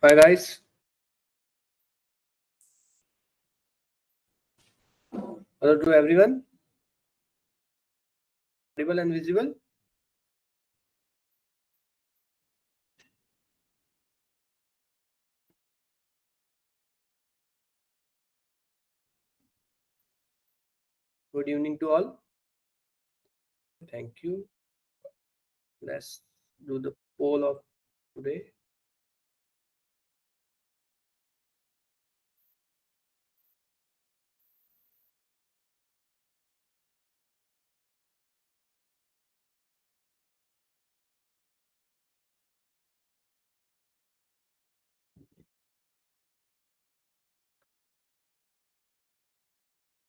Hi guys. Hello to everyone. Audible and visible. Good evening to all. Thank you. Let's do the poll of today.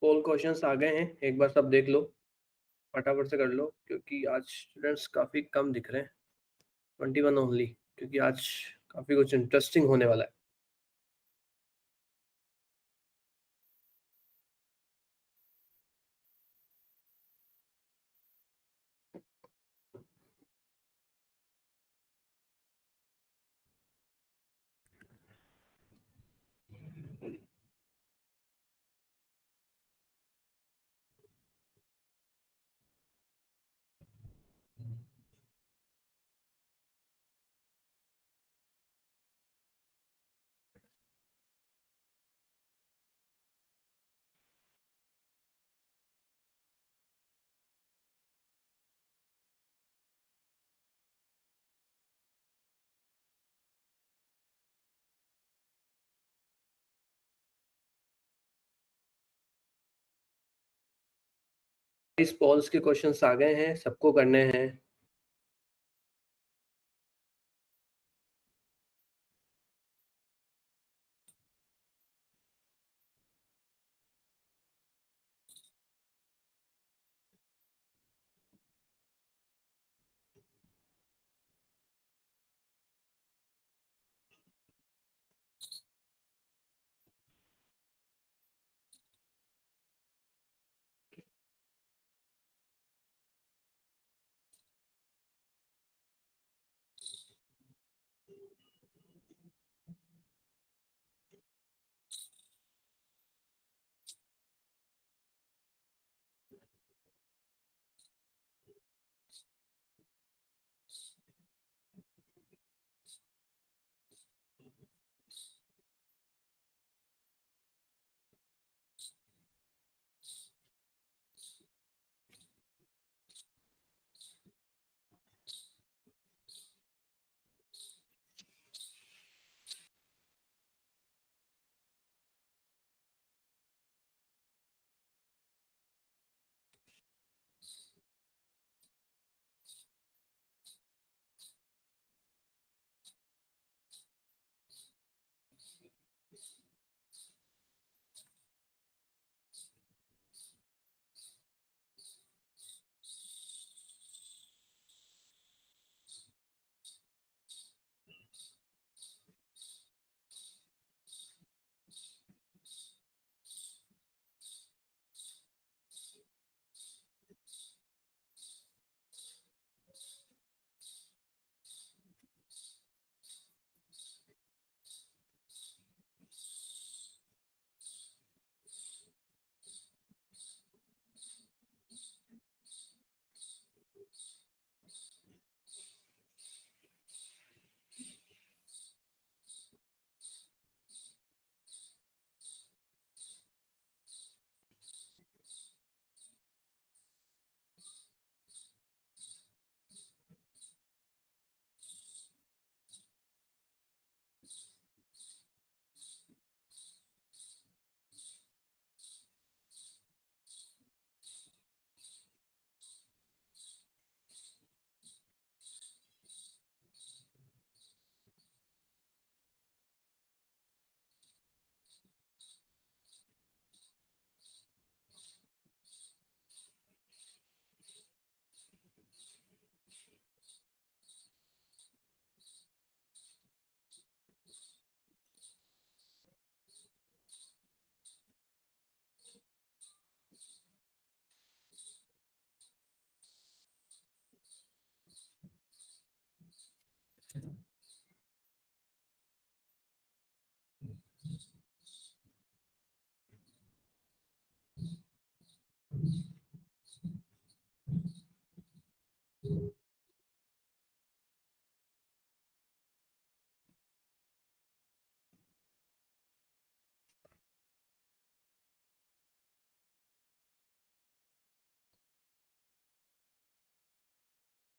Poll questions आ गए हैं, एक बार सब देख लो, फटाफट से कर लो क्योंकि आज स्टूडेंट्स काफी कम दिख रहे हैं। 21 ओनली, क्योंकि आज काफी कुछ इंटरेस्टिंग होने वाला है। इस पोल्स के क्वेश्चंस आ गए हैं, सबको करने हैं।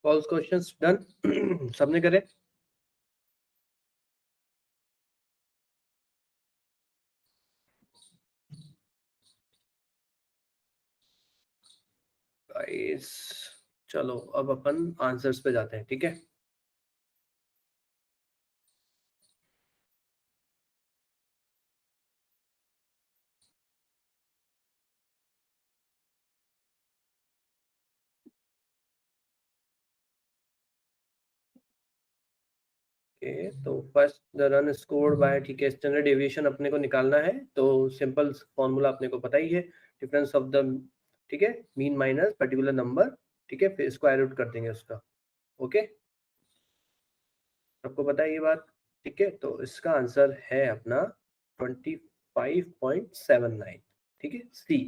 ऑल क्वेश्चंस डन सबने करे? गाइस चलो अब अपन आंसर्स पे जाते हैं, ठीक है? ओके, तो first the run scored by, ठीक है, स्टैंडर्ड डेविएशन अपने को निकालना है, तो सिंपल फॉर्मूला अपने को पता ही है, डिफरेंस ऑफ द, ठीक है, मीन माइनस पर्टिकुलर नंबर, ठीक है, फिर स्क्वायर रूट कर देंगे उसका। ओके, सबको पता है ये बात? ठीक है, तो इसका आंसर है अपना 25.79, ठीक है, see.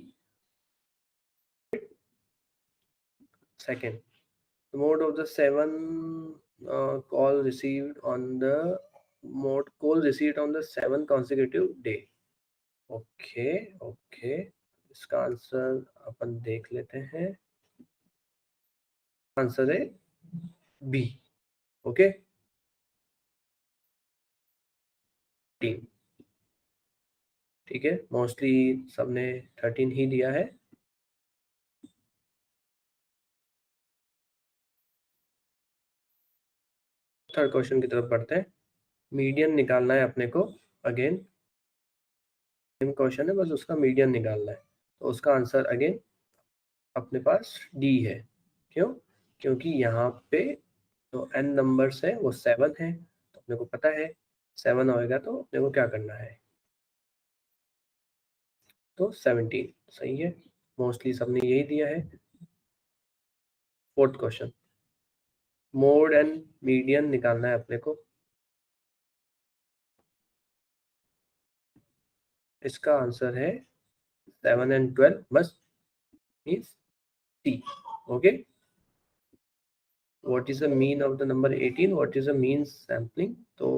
Second, mode of the seven call received on the mode call received on the 7 consecutive day. Okay okay, इसका आंसर अपन देख लेते हैं। आंसर है बी। ओके, ठीक है, मोस्टली सबने 13 ही दिया है। थर्ड क्वेश्चन की तरफ बढ़ते हैं। मीडियन निकालना है अपने को, अगेन सेम क्वेश्चन है, बस उसका मीडियन निकालना है, तो उसका आंसर अगेन अपने पास डी है। क्यों? क्योंकि यहाँ पे जो एन नंबर्स है वो 7 है, तो अपने को पता है 7 होएगा तो अपने को क्या करना है, तो 17 सही है। मोस्टली सबने यही दिया है। Fourth question, mode and median निकालना है अपने को, इसका आंसर है 7 एंड 12 बस, means C. Okay, what is the mean of the number 18, what is the mean sampling, तो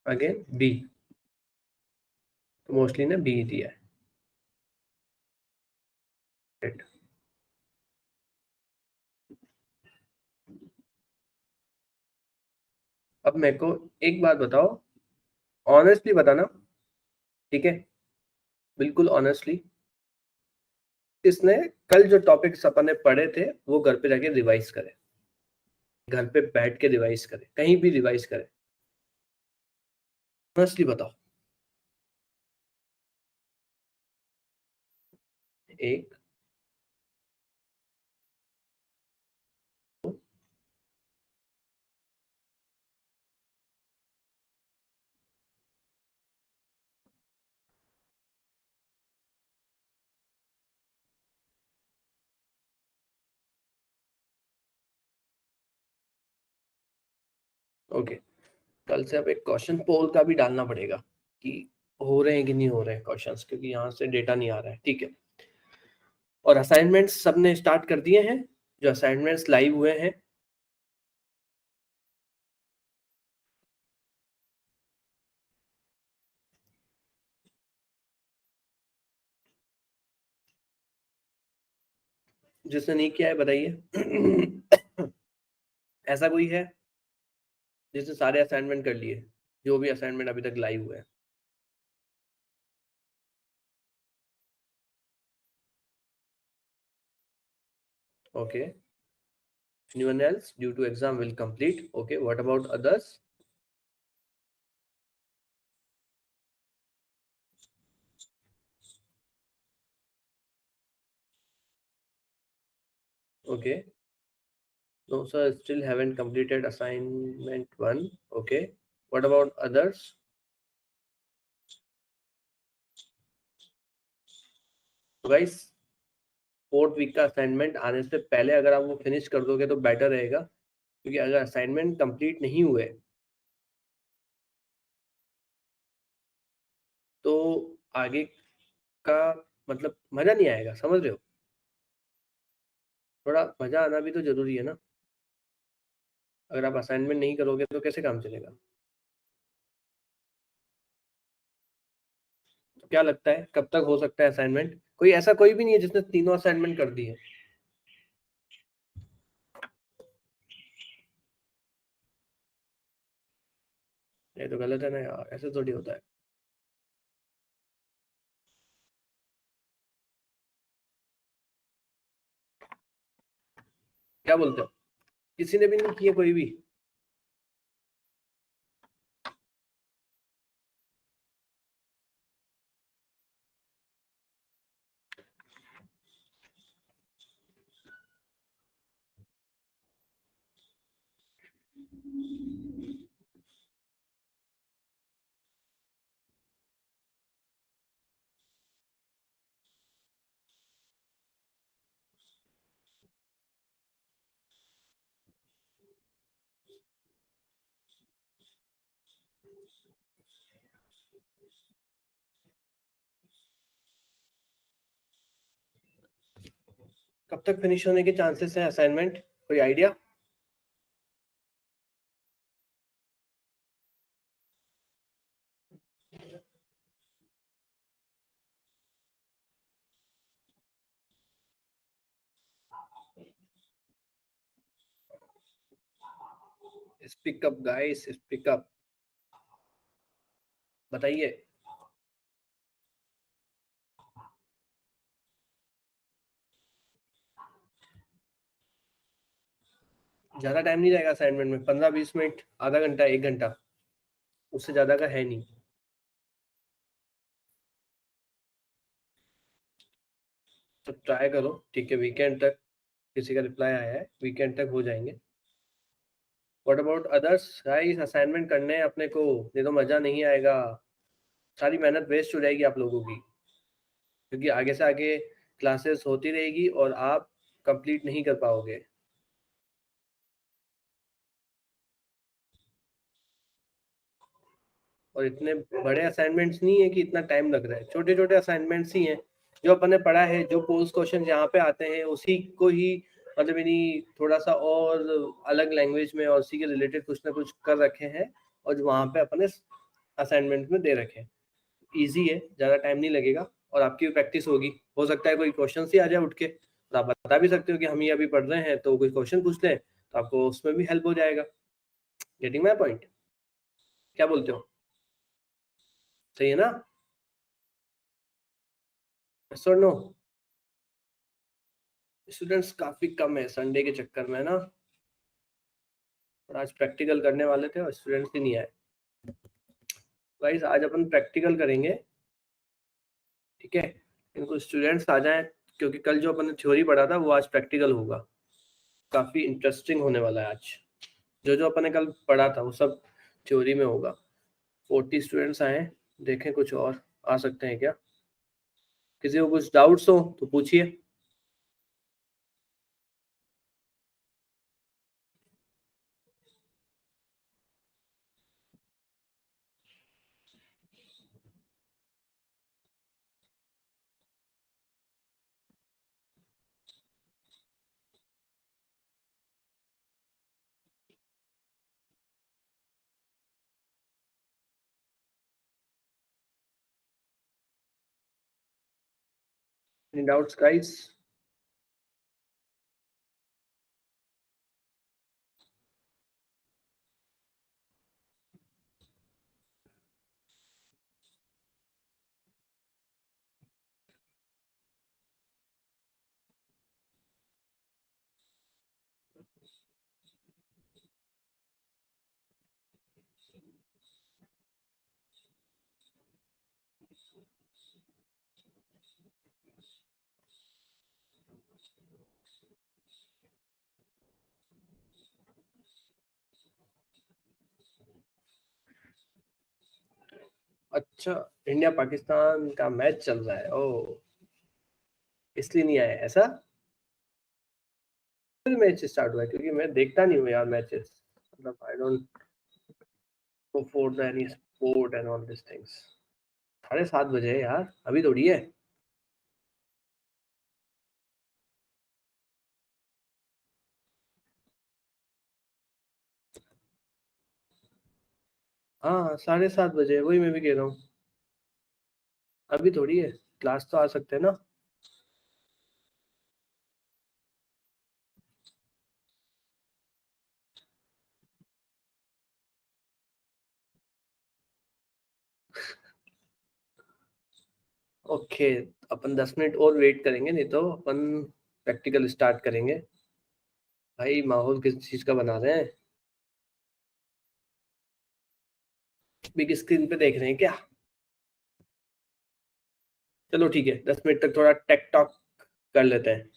अगेन बी, तो मोस्टली ने बी दिया है। अब मेरे को एक बात बताओ, ऑनेस्टली बताना, ठीक है, बिल्कुल ऑनेस्टली, इसने कल जो टॉपिक्स अपन ने पढ़े थे वो घर पे जाके रिवाइज करे, घर पे बैठ के रिवाइज करे, कहीं भी रिवाइज करे, ऑनेस्टली बताओ। एक, ओके, कल से अब एक क्वेश्चन पोल का भी डालना पड़ेगा कि हो रहे हैं कि नहीं हो रहे हैं क्वेश्चंस, क्योंकि यहाँ से डेटा नहीं आ रहा है, ठीक है। और असाइनमेंट्स सबने स्टार्ट कर दिए हैं, जो असाइनमेंट्स लाइव हुए हैं, जिसने नहीं किया है बताइए ऐसा कोई है जिसने सारे असाइनमेंट कर लिए, जो भी असाइनमेंट अभी तक लाइव हुए हैं? Okay, anyone else due to exam will complete? Okay, what about others? Okay, no sir, still haven't completed assignment 1. Okay, what about others? तो guys, फोर्थ वीक का असाइनमेंट आने से पहले अगर आप वो फिनिश कर दोगे तो बेटर रहेगा, क्योंकि अगर असाइनमेंट कंप्लीट नहीं हुए तो आगे का मतलब मजा नहीं आएगा, समझ रहे हो? थोड़ा मजा आना भी तो जरूरी है ना। अगर आप असाइनमेंट नहीं करोगे तो कैसे काम चलेगा? क्या लगता है कब तक हो सकता है असाइनमेंट? कोई ऐसा कोई भी नहीं है जिसने तीनों असाइनमेंट कर दी है? ये तो गलत है ना यार, ऐसे थोड़ी होता है। क्या बोलते हो? किसी ने भी नहीं किया कोई भी? कब तक फिनिश होने के चांसेस हैं असाइनमेंट? कोई idea? Speak up guys, speak up. बताइए। ज्यादा टाइम नहीं जाएगा असाइनमेंट में, 15-20 मिनट, आधा घंटा, 1 घंटा, उससे ज्यादा का है नहीं। तो ट्राई करो, ठीक है, वीकेंड तक। किसी का रिप्लाई आया है, वीकेंड तक हो जाएंगे। What about others guys? Assignment करने हैं अपने को, नहीं तो मजा नहीं आएगा। सारी मेहनत वेस्ट हो जाएगी आप लोगों की, क्योंकि आगे से आगे क्लासेस होती रहेगी और आप कंप्लीट नहीं कर पाओगे। और इतने बड़े असाइनमेंट्स नहीं है कि इतना टाइम लग रहा है, छोटे छोटे असाइनमेंट्स ही हैं। जो अपन ने पढ़ा है, जो पोस्ट क्वेश्चन यहाँ पे आते हैं उसी को ही, मतलब यानी थोड़ा सा और अलग लैंग्वेज में और उसी के रिलेटेड कुछ ना कुछ कर रखे हैं, और जो वहाँ पे अपने असाइनमेंट में दे रखे हैं। ईजी है, ज़्यादा टाइम नहीं लगेगा, और आपकी भी प्रैक्टिस होगी। हो सकता है कोई क्वेश्चन ही आ जाए उठ के, तो आप बता भी सकते हो कि हम ये अभी पढ़ रहे हैं, तो कोई क्वेश्चन पूछ लें तो आपको उसमें भी हेल्प हो जाएगा। Getting my point? क्या बोलते हो? सही है ना? यस और नो? स्टूडेंट्स काफी कम है संडे के चक्कर में ना, और आज प्रैक्टिकल करने वाले थे और स्टूडेंट्स ही नहीं आए। गाइस आज अपन प्रैक्टिकल करेंगे, ठीक है? इनको स्टूडेंट्स आ जाएं, क्योंकि कल जो अपन ने थ्योरी पढ़ा था वो आज प्रैक्टिकल होगा। काफी इंटरेस्टिंग होने वाला है आज। जो जो अपन ने कल पढ़ा था वो सब थ्योरी में होगा। 40 स्टूडेंट्स आए हैं, देखें कुछ और आ सकते हैं क्या। किसी को कुछ डाउट्स हो तो पूछिए। Any doubts guys? अच्छा, इंडिया पाकिस्तान का मैच चल रहा है, ओ, इसलिए नहीं आया ऐसा? मैच स्टार्ट हुआ है? क्योंकि मैं देखता नहीं हूँ यार मैचेस, मतलब I don't go for the any sport and all this things. 7:30 बजे है यार, अभी थोड़ी है। हाँ, 7:30 बजे, वही मैं भी कह रहा हूँ। अभी थोड़ी है, क्लास तो आ सकते हैं ना। ओके, अपन 10 मिनट और वेट करेंगे, नहीं तो अपन प्रैक्टिकल स्टार्ट करेंगे। भाई माहौल किस चीज का बना रहे हैं? बिग स्क्रीन पे देख रहे हैं क्या? चलो ठीक है, 10 मिनट तक थोड़ा टेक टॉक कर लेते हैं।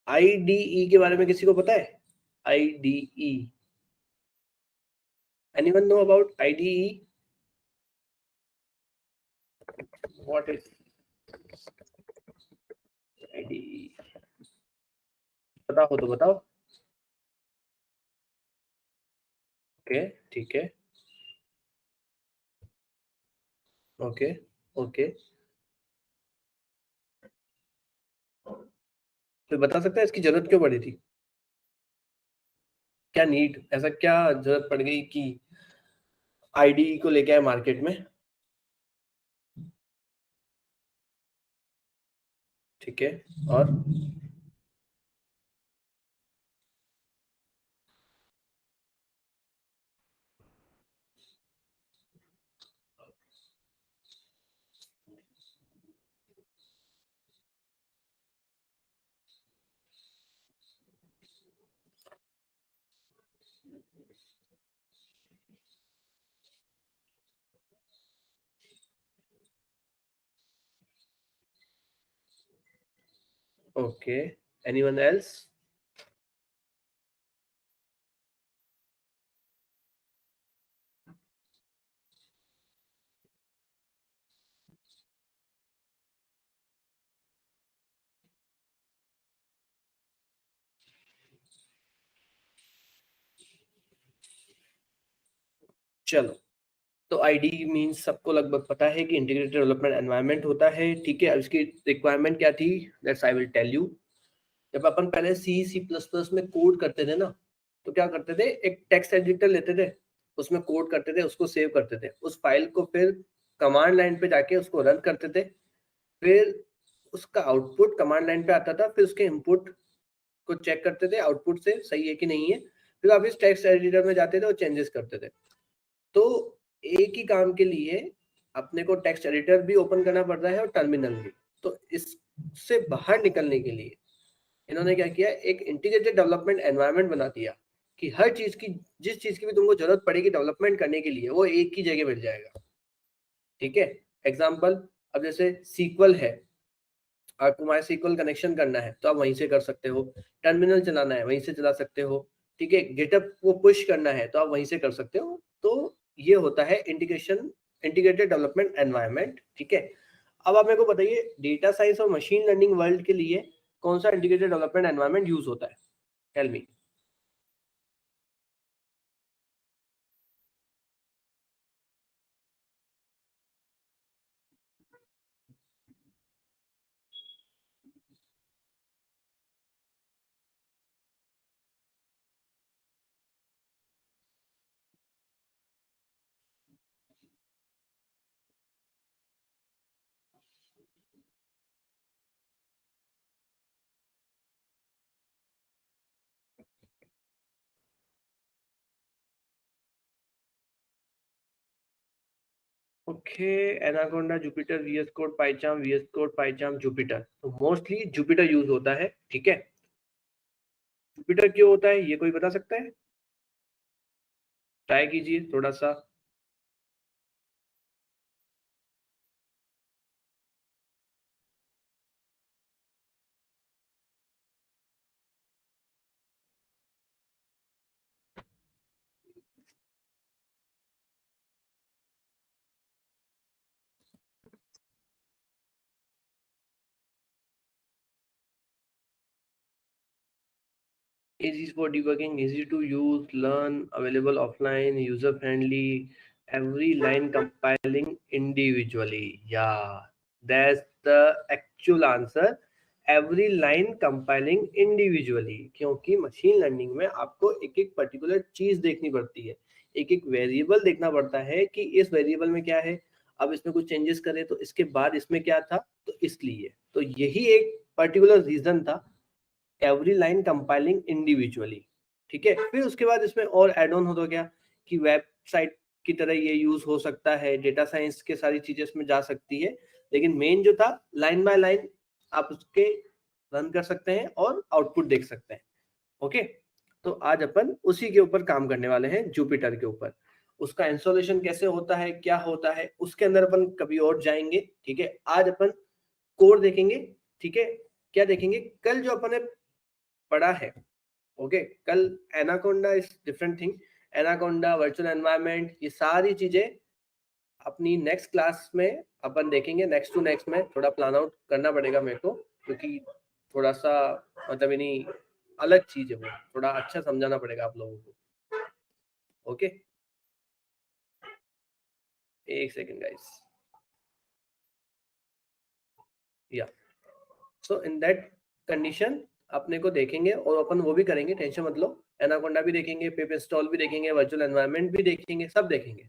आईडीई के बारे में किसी को पता है? IDE, anyone know about IDE? What is IDE? पता हो तो बताओ। ओके, ठीक है। Okay, okay. तो बता सकते हैं इसकी जरूरत क्यों पड़ी थी? क्या नीड, ऐसा क्या जरूरत पड़ गई कि आईडीई को लेके आए मार्केट में? ठीक है। और ओके, एनीवन एल्स? चलो, तो आईडी मींस सबको लगभग पता है कि इंटीग्रेटेड डेवलपमेंट एनवायरनमेंट होता है, ठीक है। अब इसकी रिक्वायरमेंट क्या थी, that's I will tell you. जब अपन पहले सी सी प्लस प्लस में कोड करते थे ना, तो क्या करते थे, एक टेक्स्ट एडिटर लेते थे, उसमें कोड करते थे, उसको सेव करते थे, उस फाइल को फिर कमांड लाइन पे जाके उसको रन करते थे। फिर उसका आउटपुट कमांड लाइन पे आता था, फिर उसके इनपुट को चेक करते थे, आउटपुट से सही है कि नहीं है। फिर वापस टेक्स्ट एडिटर में जाते थे और चेंजेस करते थे। तो एक ही काम के लिए अपने को टेक्स्ट एडिटर भी ओपन करना पड़ता है और टर्मिनल भी। तो इससे बाहर निकलने के लिए इन्होंने क्या किया, एक इंटीग्रेटेड डेवलपमेंट एनवायरनमेंट बना दिया कि हर चीज की, जिस चीज की भी तुमको जरूरत पड़ेगी डेवलपमेंट करने के लिए, वो एक ही जगह मिल जाएगा। ठीक है। एग्जाम्पल, अब जैसे सीक्वल है, आपको माई सीक्वल कनेक्शन करना है तो आप वहीं से कर सकते हो। टर्मिनल चलाना है वहीं से चला सकते हो। ठीक है, गिटअप को पुश करना है तो आप वहीं से कर सकते हो। तो ये होता है इंटीग्रेशन, इंटीग्रेटेड डेवलपमेंट एनवायरनमेंट। ठीक है। अब आप मेरे को बताइए, डेटा साइंस और मशीन लर्निंग वर्ल्ड के लिए कौन सा इंटीग्रेटेड डेवलपमेंट एनवायरनमेंट यूज होता है? Tell me. Okay, Anaconda, Jupyter, VS Code, PyCharm, VS Code, PyCharm, Jupyter. तो मोस्टली जुपिटर यूज होता है। ठीक है। जुपिटर क्यों होता है ये कोई बता सकता है? ट्राई कीजिए थोड़ा सा। Easy for debugging, easy to use, learn, available offline, user friendly, every line compiling individually. Yeah, that's the actual answer. Every line compiling individually, क्योंकि मशीन लर्निंग में आपको एक एक पर्टिकुलर चीज देखनी पड़ती है, एक एक वेरिएबल देखना पड़ता है कि इस वेरिएबल में क्या है। अब इसमें कुछ चेंजेस करें तो इसके बाद इसमें क्या था, तो इसलिए तो यही एक पर्टिकुलर रीजन था, एवरी लाइन कंपाइलिंग इंडिविजुअली। ठीक है, फिर उसके बाद इसमें और एड ऑन हो गया कि वेबसाइट की तरह ये यूज हो सकता है, डेटा साइंस के सारी चीजें इसमें जा सकती है, लेकिन मेन जो था लाइन बाय लाइन आप उसके रन कर सकते हैं और आउटपुट देख सकते हैं। ओके, तो आज अपन उसी के ऊपर काम करने वाले हैं, जुपिटर के ऊपर। उसका इंस्टॉलेशन कैसे होता है, क्या होता है, उसके अंदर अपन कभी और जाएंगे। ठीक है, आज अपन कोड देखेंगे। ठीक है, क्या देखेंगे, कल जो अपन ने पढ़ा है, ओके, कल anaconda is different thing, anaconda, virtual environment, ये सारी चीजें अपनी नेक्स्ट क्लास में अपन देखेंगे। नेक्स्ट टू नेक्स्ट में थोड़ा प्लान आउट करना पड़ेगा मेरे को, क्योंकि थोड़ा सा मतलब यानी अलग चीज है, वो थोड़ा अच्छा समझाना पड़ेगा आप लोगों को। ओके, एक सेकेंड गाइस, या सो इन दैट कंडीशन अपने को देखेंगे और अपन वो भी करेंगे, टेंशन मत लो। एनाकोंडा भी देखेंगे, पिप इंस्टॉल भी देखेंगे, वर्चुअल एनवायरनमेंट भी देखेंगे, सब देखेंगे।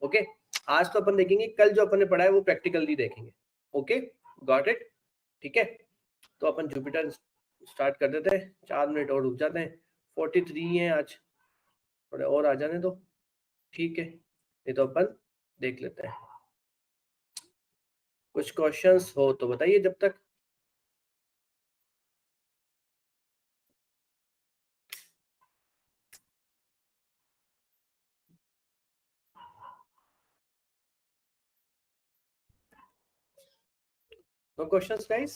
ओके, आज तो अपन देखेंगे, कल जो अपन ने पढ़ा है वो प्रैक्टिकली देखेंगे। Okay, got it. ठीक है, तो अपन जुपिटर स्टार्ट कर देते हैं। 4 मिनट और रुक जाते हैं, 43 है आज, थोड़े और आ जाने दो। ठीक है, ये तो अपन देख लेते हैं। कुछ क्वेश्चंस हो तो बताइए जब तक। No questions guys?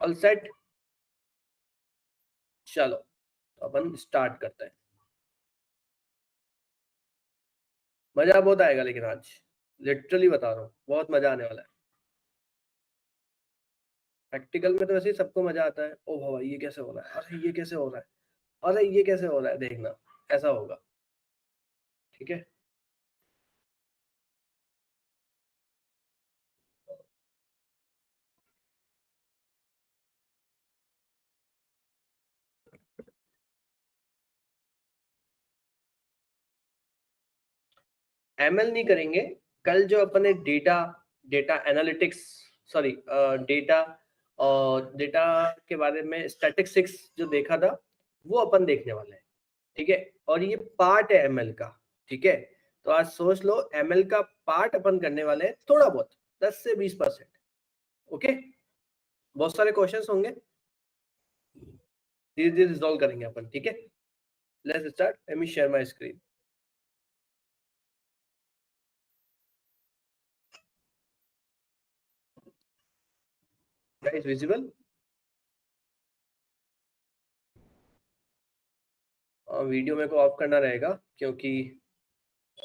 All set, चलो तो अपन स्टार्ट करते हैं। मजा बहुत आएगा लेकिन आज, लिटरली बता रहा हूँ, बहुत मजा आने वाला है। प्रैक्टिकल में तो वैसे ही सबको मजा आता है। ओ भाई ये कैसे हो रहा है, अरे ये कैसे हो रहा है, अरे ये कैसे हो रहा है, देखना ऐसा होगा। ठीक है, एमएल नहीं करेंगे कल। जो अपन ने data data analytics, sorry data और डेटा के बारे में स्टैटिस्टिक्स जो देखा था, वो अपन देखने वाले हैं। ठीक है, और ये पार्ट है एमएल का। ठीक है, तो आज सोच लो एमएल का पार्ट अपन करने वाले हैं, थोड़ा बहुत 10 से 20%। ओके, बहुत सारे क्वेश्चंस होंगे, धीरे धीरे रिजॉल्व करेंगे अपन। ठीक है, let's start. Let me share my screen. Guys visible? Video मेरे को ऑफ करना रहेगा क्योंकि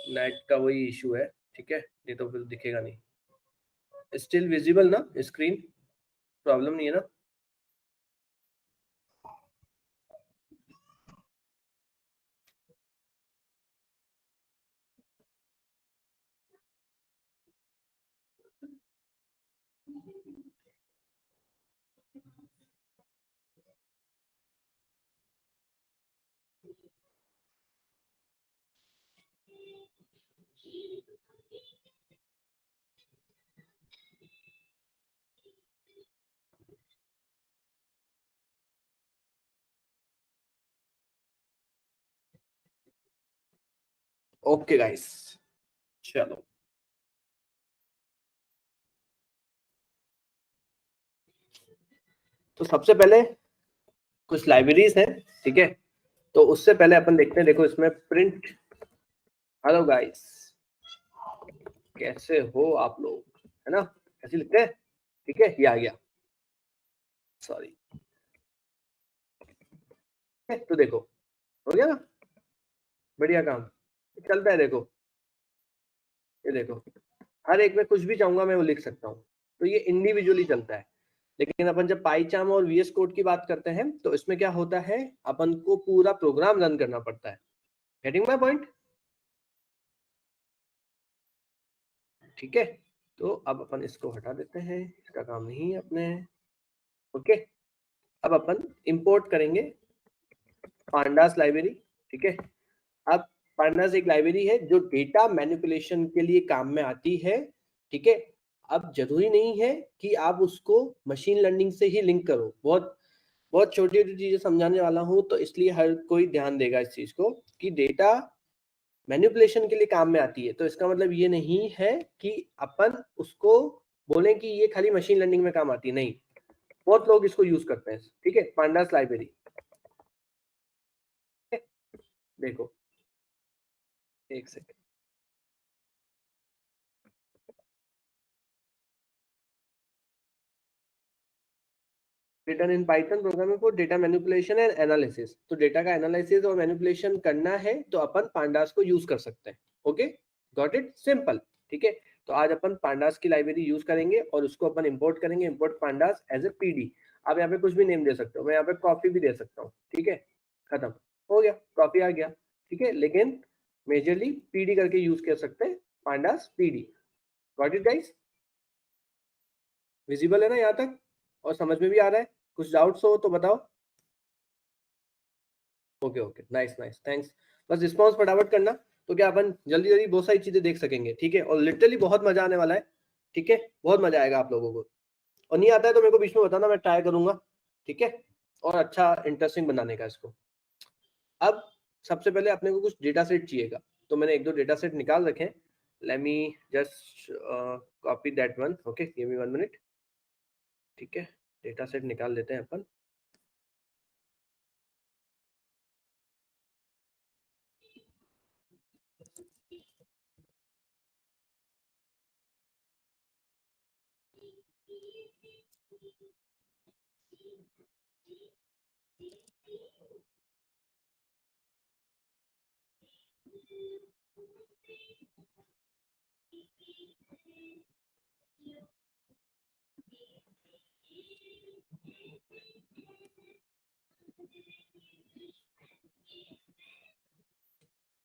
नेट का वही इशू है। ठीक है, नहीं तो फिर दिखेगा नहीं। स्टिल विजिबल ना स्क्रीन? प्रॉब्लम नहीं है ना? ओके गाइस, चलो तो सबसे पहले कुछ लाइब्रेरीज हैं। ठीक है, तो उससे पहले अपन देखते हैं, देखो इसमें प्रिंट। हेलो गाइस, कैसे हो आप लोग, है ना? कैसे लिखते हैं? ठीक है, ये आ गया, सॉरी। तो देखो, हो गया ना, बढ़िया काम चलता है। देखो, ये देखो, हर एक में कुछ भी चाहूंगा मैं वो लिख सकता हूँ, तो ये इंडिविजुअली चलता है। लेकिन अपन जब पाईचार्म और वीएस कोड की बात करते हैं तो इसमें क्या होता है, अपन को पूरा प्रोग्राम रन करना पड़ता है। Getting my point? ठीक है, तो अब अपन इसको हटा देते हैं, इसका काम नहीं है अपने। ओके, अब अपन इंपोर्ट करेंगे पांडास लाइब्रेरी। ठीक है, अब पांडास एक लाइब्रेरी है जो डेटा मैनिपुलेशन के लिए काम में आती है। ठीक है, अब जरूरी नहीं है कि आप उसको मशीन लर्निंग से ही लिंक करो, बहुत बहुत छोटी छोटी चीजें समझाने वाला हूं, तो इसलिए हर कोई ध्यान देगा इस चीज को कि डेटा मैनिपुलेशन के लिए काम में आती है। तो इसका मतलब ये नहीं है कि अपन उसको बोलें कि ये खाली मशीन लर्निंग में काम आती है, नहीं, बहुत लोग इसको यूज करते हैं। ठीक है, पांडास लाइब्रेरी देखो, एक second, return in Python programming for data manipulation and analysis. तो डेटा का एनालिसिस और मैनिपुलेशन करना है तो अपन पांडास को यूज कर सकते हैं। Okay, got it, simple. ठीक है, तो आज अपन पांडास की लाइब्रेरी यूज करेंगे और उसको अपन इंपोर्ट करेंगे, import pandas as a PD. आप यहाँ पे कुछ भी नेम दे सकते हो, मैं यहाँ पे कॉफी भी दे सकता हूँ। ठीक है, खत्म हो गया, कॉफी आ गया। ठीक है, लेकिन मेजरली पीडी करके यूज कर सकते हैं, pandas PD. Got it guys, visible है ना यहाँ तक, और समझ में भी आ रहा है? कुछ डाउट्स हो तो बताओ। Okay okay, nice nice, thanks. बस रिस्पॉन्स फटाफट करना, तो क्या अपन जल्दी जल्दी बहुत सारी चीजें देख सकेंगे। ठीक है, और लिटरली बहुत मजा आने वाला है। ठीक है, बहुत मजा आएगा आप लोगों को, और नहीं आता है तो मेरे को बीच में बताना, मैं ट्राई करूंगा। ठीक है, और अच्छा इंटरेस्टिंग बनाने का इसको। अब सबसे पहले अपने को कुछ डेटा सेट चाहिएगा, तो मैंने एक दो डेटा सेट निकाल रखे हैं। Late me just copy that one. Okay, give me 1 minute. ठीक है, डेटा सेट निकाल लेते हैं अपन।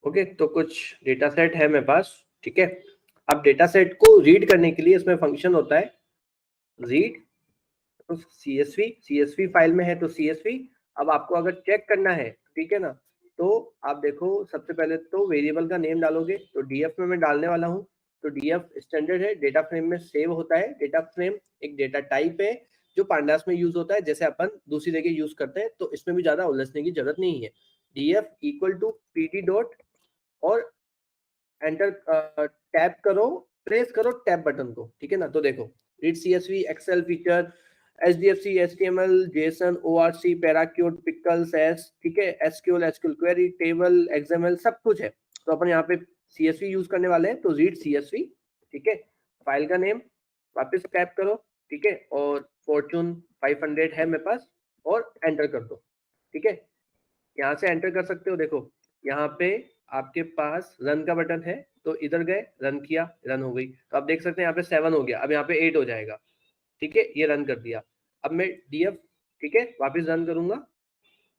ओके, तो कुछ डेटा सेट है मेरे पास। ठीक है, अब डेटा सेट को रीड करने के लिए इसमें फंक्शन होता है रीड, तो सीएसवी फाइल में है तो सीएसवी। अब आपको अगर चेक करना है, ठीक है ना, तो आप देखो, सबसे पहले तो वेरिएबल का नेम डालोगे, तो डीएफ में मैं डालने वाला हूँ। तो डीएफ स्टैंडर्ड है, डेटा फ्रेम में सेव होता है। डेटा फ्रेम एक डेटा टाइप है जो पांडास में यूज होता है, जैसे अपन दूसरी जगह यूज करते हैं, तो इसमें भी ज्यादा उलझने की जरूरत नहीं है। DF equal to PD dot, और एंटर टैप करो, प्रेस करो टैप बटन को। ठीक है ना, तो देखो, read CSV, Excel feather, HDFC, HTML, JSON, ORC, parquet, pickles, S, ठीक है, SQL, SQL query, table, XML, सब कुछ है। तो अपन यहाँ पे सीएसवी यूज करने वाले हैं, तो रीड सीएसवी। ठीक है, फाइल का नेम वापस टैप करो। ठीक है, और फॉर्चून 500 है मेरे पास, और एंटर कर दो। ठीक है, यहाँ से एंटर कर सकते हो। देखो, यहाँ पे आपके पास रन का बटन है, तो इधर गए, रन किया, रन हो गई। तो आप देख सकते हैं यहाँ पे 7 हो गया, अब यहाँ पे 8 हो जाएगा। ठीक है, ये रन कर दिया। अब मैं डीएफ, ठीक है, वापस रन करूंगा।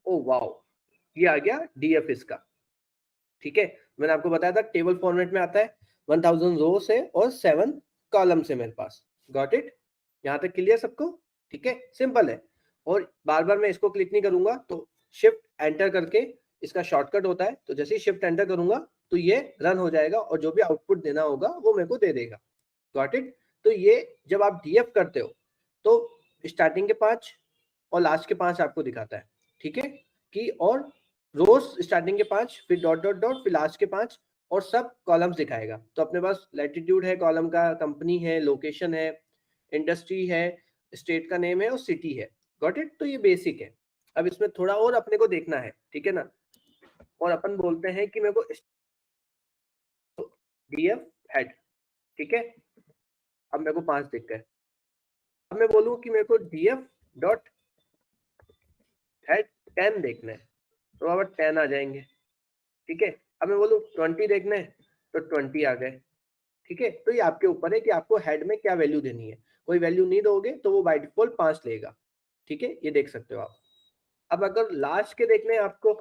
ओ वाओ, ये आ गया डीएफ इसका। ठीक है, मैंने आपको बताया था टेबल फॉर्मेट में आता है, 1000 रो से और 7 कॉलम से मेरे पास। गॉट इट, यहाँ तक क्लियर सबको? ठीक है, सिंपल है। और बार बार मैं इसको क्लिक नहीं करूंगा, तो शिफ्ट एंटर करके इसका शॉर्टकट होता है, तो जैसे ही शिफ्ट एंटर करूंगा तो ये रन हो जाएगा, और जो भी आउटपुट देना होगा वो मेरे को दे देगा। गॉट इट, तो ये जब आप डीएफ करते हो तो स्टार्टिंग के 5 और लास्ट के 5 आपको दिखाता है। ठीक है, कि और रोज स्टार्टिंग के 5, फिर डॉट डॉट डॉट, फिर लास्ट के 5, और सब कॉलम्स दिखाएगा। तो अपने पास लैटिट्यूड है कॉलम का, कंपनी है, लोकेशन है, इंडस्ट्री है, स्टेट का नेम है, और सिटी है। गॉट इट, तो ये बेसिक है। अब इसमें थोड़ा और अपने को देखना है, ठीक है ना, और अपन बोलते हैं कि मेरे को डीएफ हेड। ठीक है, अब मेरे को 5 दिख गए। अब मैं बोलूँ कि मेरे को डीएफ डॉट हेड 10 देखना है, तो अब 10 आ जाएंगे। ठीक है, अब मैं बोलूँ 20 देखना है, तो 20 आ गए। ठीक है, तो ये आपके ऊपर है कि आपको हेड में क्या वैल्यू देनी है। कोई वैल्यू नहीं दोगे तो वो बाय डिफॉल्ट 5 लेगा। ठीक है, ये देख सकते हो आप। अब अगर लास्ट के देखने हैं आपको,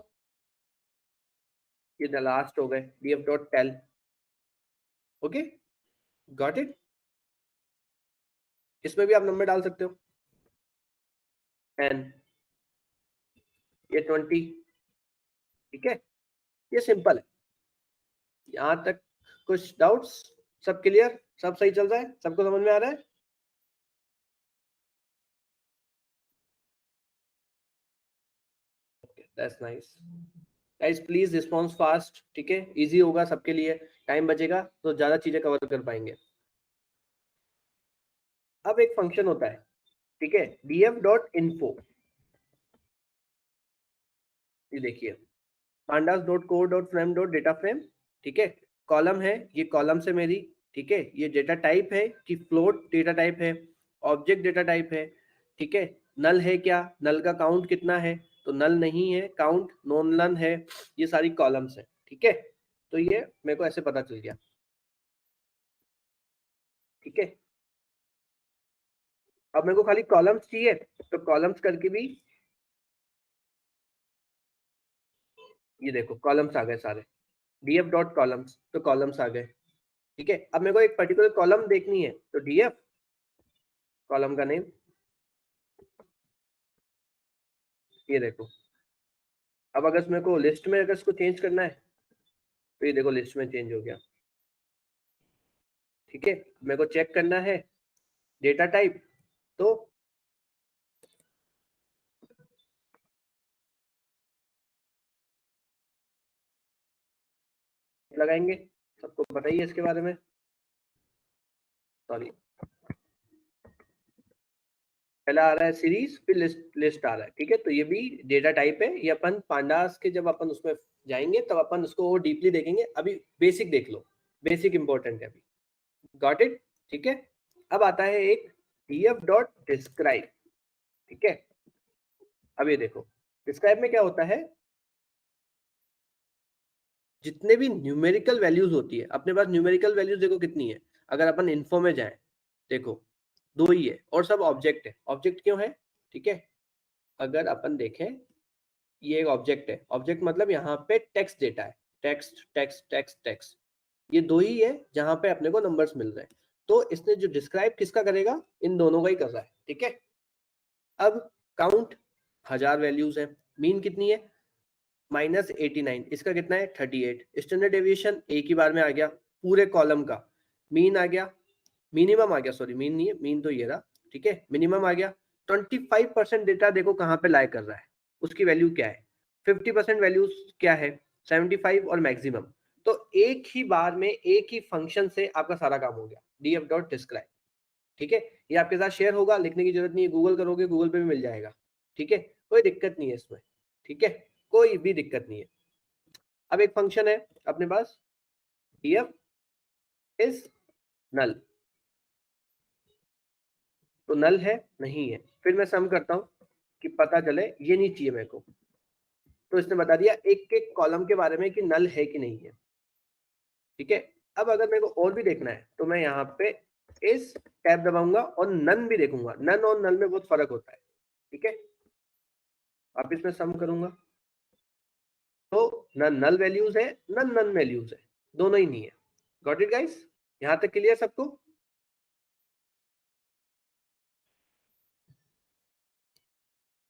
ये लास्ट हो गए, df dot tail. Okay, got it, इसमें भी आप नंबर डाल सकते हो। 10, ये 20। ठीक है, ये सिंपल है। यहाँ तक कुछ डाउट्स? सब क्लियर, सब सही चल रहा है, सबको समझ में आ रहा है? That's nice guys, please response fast. ठीक है, इजी होगा सबके लिए, टाइम बचेगा तो ज्यादा चीजें कवर कर पाएंगे। अब एक फंक्शन होता है, ठीक है, df.info। ये देखिए, pandas.core.frame.data frame। ठीक है, कॉलम है, ये कॉलम से मेरी, ठीक है, ये डेटा टाइप है कि फ्लोट डेटा टाइप है, ऑब्जेक्ट डेटा टाइप है। ठीक है, नल है क्या, नल का काउंट कितना है, तो नल नहीं है, काउंट नॉन नल है। ये सारी कॉलम्स है। ठीक है, तो ये मेरे को ऐसे पता चल गया। ठीक है, अब मेरे को खाली कॉलम्स चाहिए, तो कॉलम्स करके भी, ये देखो कॉलम्स आ गए सारे, df.columns, तो कॉलम्स आ गए। ठीक है, अब मेरे को एक पर्टिकुलर कॉलम देखनी है, तो df कॉलम का नेम, ये देखो। अब अगर मेरे को लिस्ट में अगर इसको चेंज करना है, तो ये देखो लिस्ट में चेंज हो गया। ठीक है, मेरे को चेक करना है डेटा टाइप, तो लगाएंगे, सबको पता ही है इसके बारे में। सॉरी, पहला आ रहा है सीरीज, फिर लिस्ट, लिस्ट आ रहा है। ठीक है, तो ये भी डेटा टाइप है। ये अपन पांडास के जब अपन उसमें जाएंगे तब अपन उसको और डीपली देखेंगे, अभी बेसिक देख लो, बेसिक इंपॉर्टेंट है अभी। Got it? ठीक है, अब आता है एक df.describe। ठीक है, अब ये देखो, डिस्क्राइब में क्या होता है, जितने भी न्यूमेरिकल वैल्यूज होती है अपने पास, न्यूमेरिकल वैल्यूज देखो कितनी है। अगर अपन इन्फो में जाएं, देखो दो ही है और सब ऑब्जेक्ट है। ऑब्जेक्ट क्यों है? ठीक है, अगर अपन देखें, ये एक ऑब्जेक्ट है। ऑब्जेक्ट मतलब यहाँ पे टेक्स्ट डेटा है, टेक्स्ट टेक्स्ट टेक्स्ट टेक्स्ट, ये दो ही है जहां पे अपने को नंबर्स मिल रहे हैं। तो इसने जो डिस्क्राइब किसका करेगा, इन दोनों का ही कर रहा है। ठीक है, अब काउंट 1000 वैल्यूज है, मीन कितनी है -89, इसका कितना है 38। स्टैंडर्ड डेविएशन एक ही बार में आ गया पूरे कॉलम का, मीन आ गया, मिनिमम आ गया, सॉरी मीन नहीं है, मीन तो ये रहा। ठीक है, मिनिमम आ गया। 25% डेटा देखो कहाँ पे लाई कर रहा है, उसकी वैल्यू क्या है। 50% वैल्यू क्या है, 75, और मैक्सिमम। तो एक ही बार में एक ही फंक्शन से आपका सारा काम हो गया, df.describe। ठीक है, ये आपके साथ शेयर होगा, लिखने की जरूरत नहीं है, गूगल करोगे गूगल पे भी मिल जाएगा। ठीक है, कोई दिक्कत नहीं है इसमें। ठीक है, कोई भी दिक्कत नहीं है। अब एक फंक्शन है अपने पास, df इज नल, तो नल है नहीं है, फिर मैं सम करता हूं कि पता चले, ये नहीं चाहिए मेरे को। तो इसने बता दिया एक एक कॉलम के बारे में कि नल है कि नहीं है। ठीक है, अब अगर मेरे को और भी देखना है, तो मैं यहाँ पे इस टैब दबाऊंगा और नन भी देखूंगा। नन और नल में बहुत फर्क होता है। ठीक है, अब इसमें सम करूंगा, तो न नल वैल्यूज है न नन वैल्यूज है, दोनों ही नहीं है। Got it guys? यहां तक क्लियर सबको?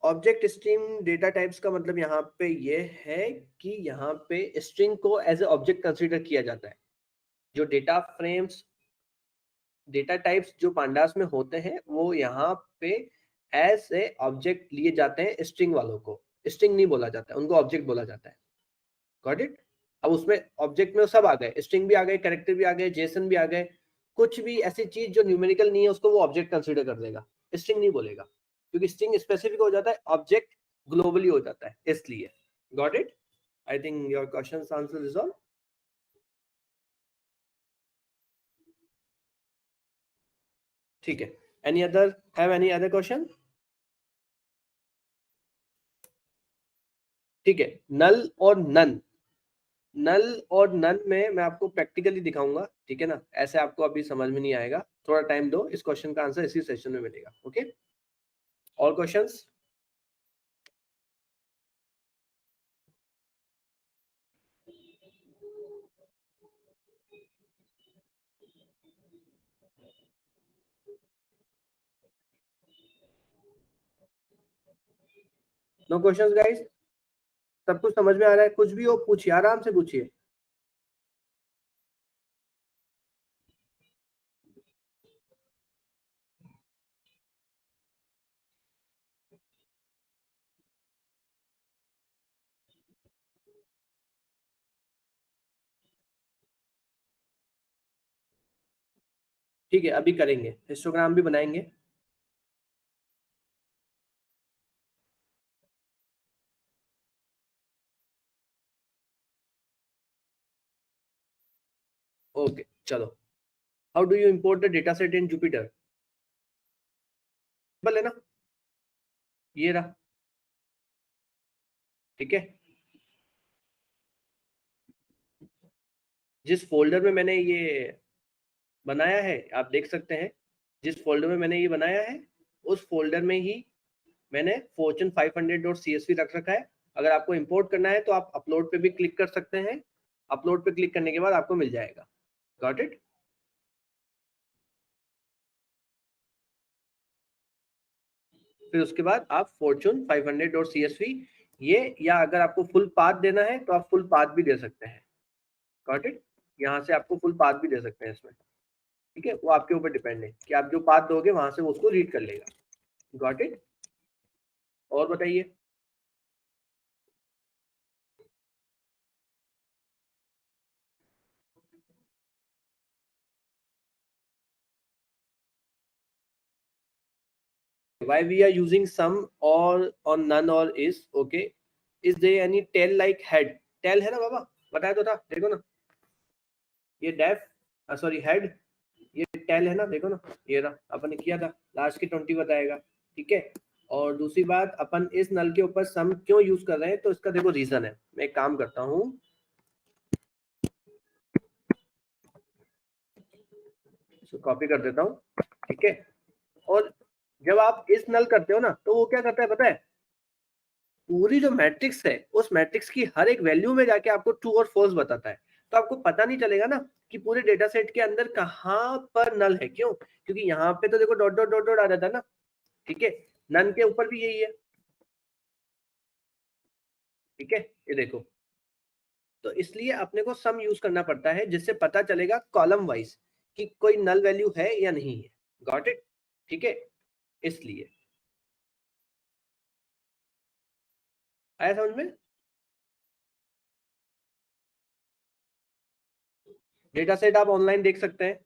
ऑब्जेक्ट स्ट्रिंग डेटा टाइप्स का मतलब यहाँ पे ये है कि यहाँ पे स्ट्रिंग को एज ए ऑब्जेक्ट कंसीडर किया जाता है। जो डेटा फ्रेम्स, डेटा टाइप्स जो पांडास में होते हैं, वो यहाँ पे एज ए ऑब्जेक्ट लिए जाते हैं। स्ट्रिंग वालों को स्ट्रिंग नहीं बोला जाता है, उनको ऑब्जेक्ट बोला जाता है। Got it? अब उसमें ऑब्जेक्ट में सब आ गए, स्ट्रिंग भी आ गए, कैरेक्टर भी आ गए, जेसन भी आ गए। कुछ भी ऐसी चीज जो न्यूमेरिकल नहीं है उसको वो ऑब्जेक्ट कंसीडर कर देगा, स्ट्रिंग नहीं बोलेगा, क्योंकि स्ट्रिंग स्पेसिफिक हो जाता है, ऑब्जेक्ट ग्लोबली हो जाता है, इसलिए। Got it? I think your question answer resolve. ठीक है, any other, have any other question? ठीक है, नल और नन, नल और नन में मैं आपको प्रैक्टिकली दिखाऊंगा। ठीक है ना, ऐसे आपको अभी समझ में नहीं आएगा, थोड़ा टाइम दो, इस क्वेश्चन का आंसर इसी सेशन में मिलेगा। ओके, और क्वेश्चंस? नो क्वेश्चंस गाइस, सब कुछ समझ में आ रहा है? कुछ भी हो पूछिए, आराम से पूछिए। ठीक है, अभी करेंगे, हिस्टोग्राम भी बनाएंगे। ओके चलो, how do you import the data set in Jupiter? है ना, ये रहा, ठीक है। जिस फोल्डर में मैंने ये बनाया है आप देख सकते हैं, जिस फोल्डर में मैंने ये बनाया है उस फोल्डर में ही मैंने fortune 500.csv रख रखा है। अगर आपको इंपोर्ट करना है तो आप अपलोड पे भी क्लिक कर सकते हैं, अपलोड पे क्लिक करने के बाद आपको मिल जाएगा। Got it? फिर उसके बाद आप fortune 500.csv ये, या अगर आपको फुल पाथ देना है तो आप फुल पाथ भी दे सकते हैं। Got it? यहाँ से आपको फुल पाथ भी दे सकते हैं इसमें, ठीक है। वो आपके ऊपर डिपेंड है कि आप जो पाथ दोगे वहां से वो उसको रीड कर लेगा। Got it? और बताइए। why we are using some or none or is okay, is there any tail like head? tail है ना बाबा, बताया तो था, देखो ना ये डेफ, सॉरी हेड, ये टेल है ना, देखो ना ये रहा, अपन ने किया था लास्ट की 20 बताएगा, ठीक है। और दूसरी बात, अपन इस नल के ऊपर सम क्यों यूज कर रहे हैं तो इसका देखो रीजन है। मैं एक काम करता हूँ, इसको कॉपी कर देता हूँ, ठीक है। और जब आप इस नल करते हो ना तो वो क्या करता है पता है, पूरी जो मैट्रिक्स है उस मैट्रिक्स की हर एक वैल्यू में जाके आपको ट्रू और फॉल्स बताता है। तो आपको पता नहीं चलेगा ना कि पूरे डेटा सेट के अंदर कहाँ पर नल है, क्यों? क्योंकि यहाँ पे तो देखो डॉट डॉट डॉट डॉट आ जाता है ना, ठीक है। नन के ऊपर भी यही है, ठीक है, ये देखो। तो इसलिए अपने को सम यूज करना पड़ता है जिससे पता चलेगा कॉलम वाइज कि कोई नल वैल्यू है या नहीं है। Got it? ठीक है, इसलिए आया समझ में? डेटा सेट आप ऑनलाइन देख सकते हैं,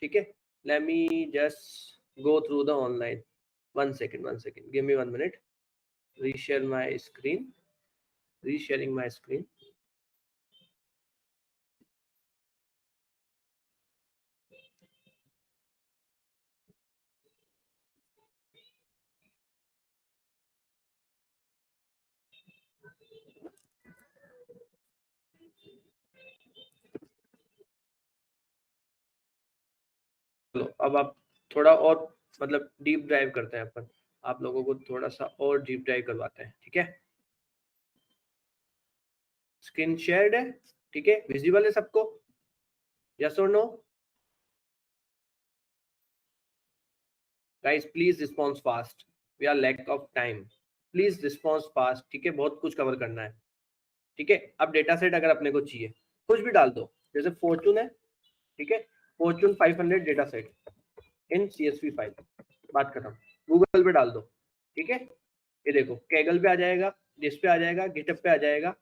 ठीक है। Let me just go through the online, one second, give me 1 minute, reshare my screen, resharing my screen. चलो अब आप थोड़ा और मतलब डीप ड्राइव करते हैं अपन, आप लोगों को थोड़ा सा और डीप ड्राइव करवाते हैं, ठीक है। स्क्रीन शेयर्ड है, ठीक है, विजिबल है सबको? यस और no? Guys please response fast, we are lack of time, please response fast, ठीक है, बहुत कुछ कवर करना है, ठीक है। अब डेटा सेट अगर अपने को चाहिए कुछ भी डाल दो, जैसे फॉर्चून है, ठीक है, फॉर्चून 500 डेटा सेट इन CSV फाइल, बात खत्म। गूगल पे डाल दो, ठीक है, ये देखो कैगल पे आ जाएगा, जिस पे आ जाएगा, गिटअप पे आ जाएगा,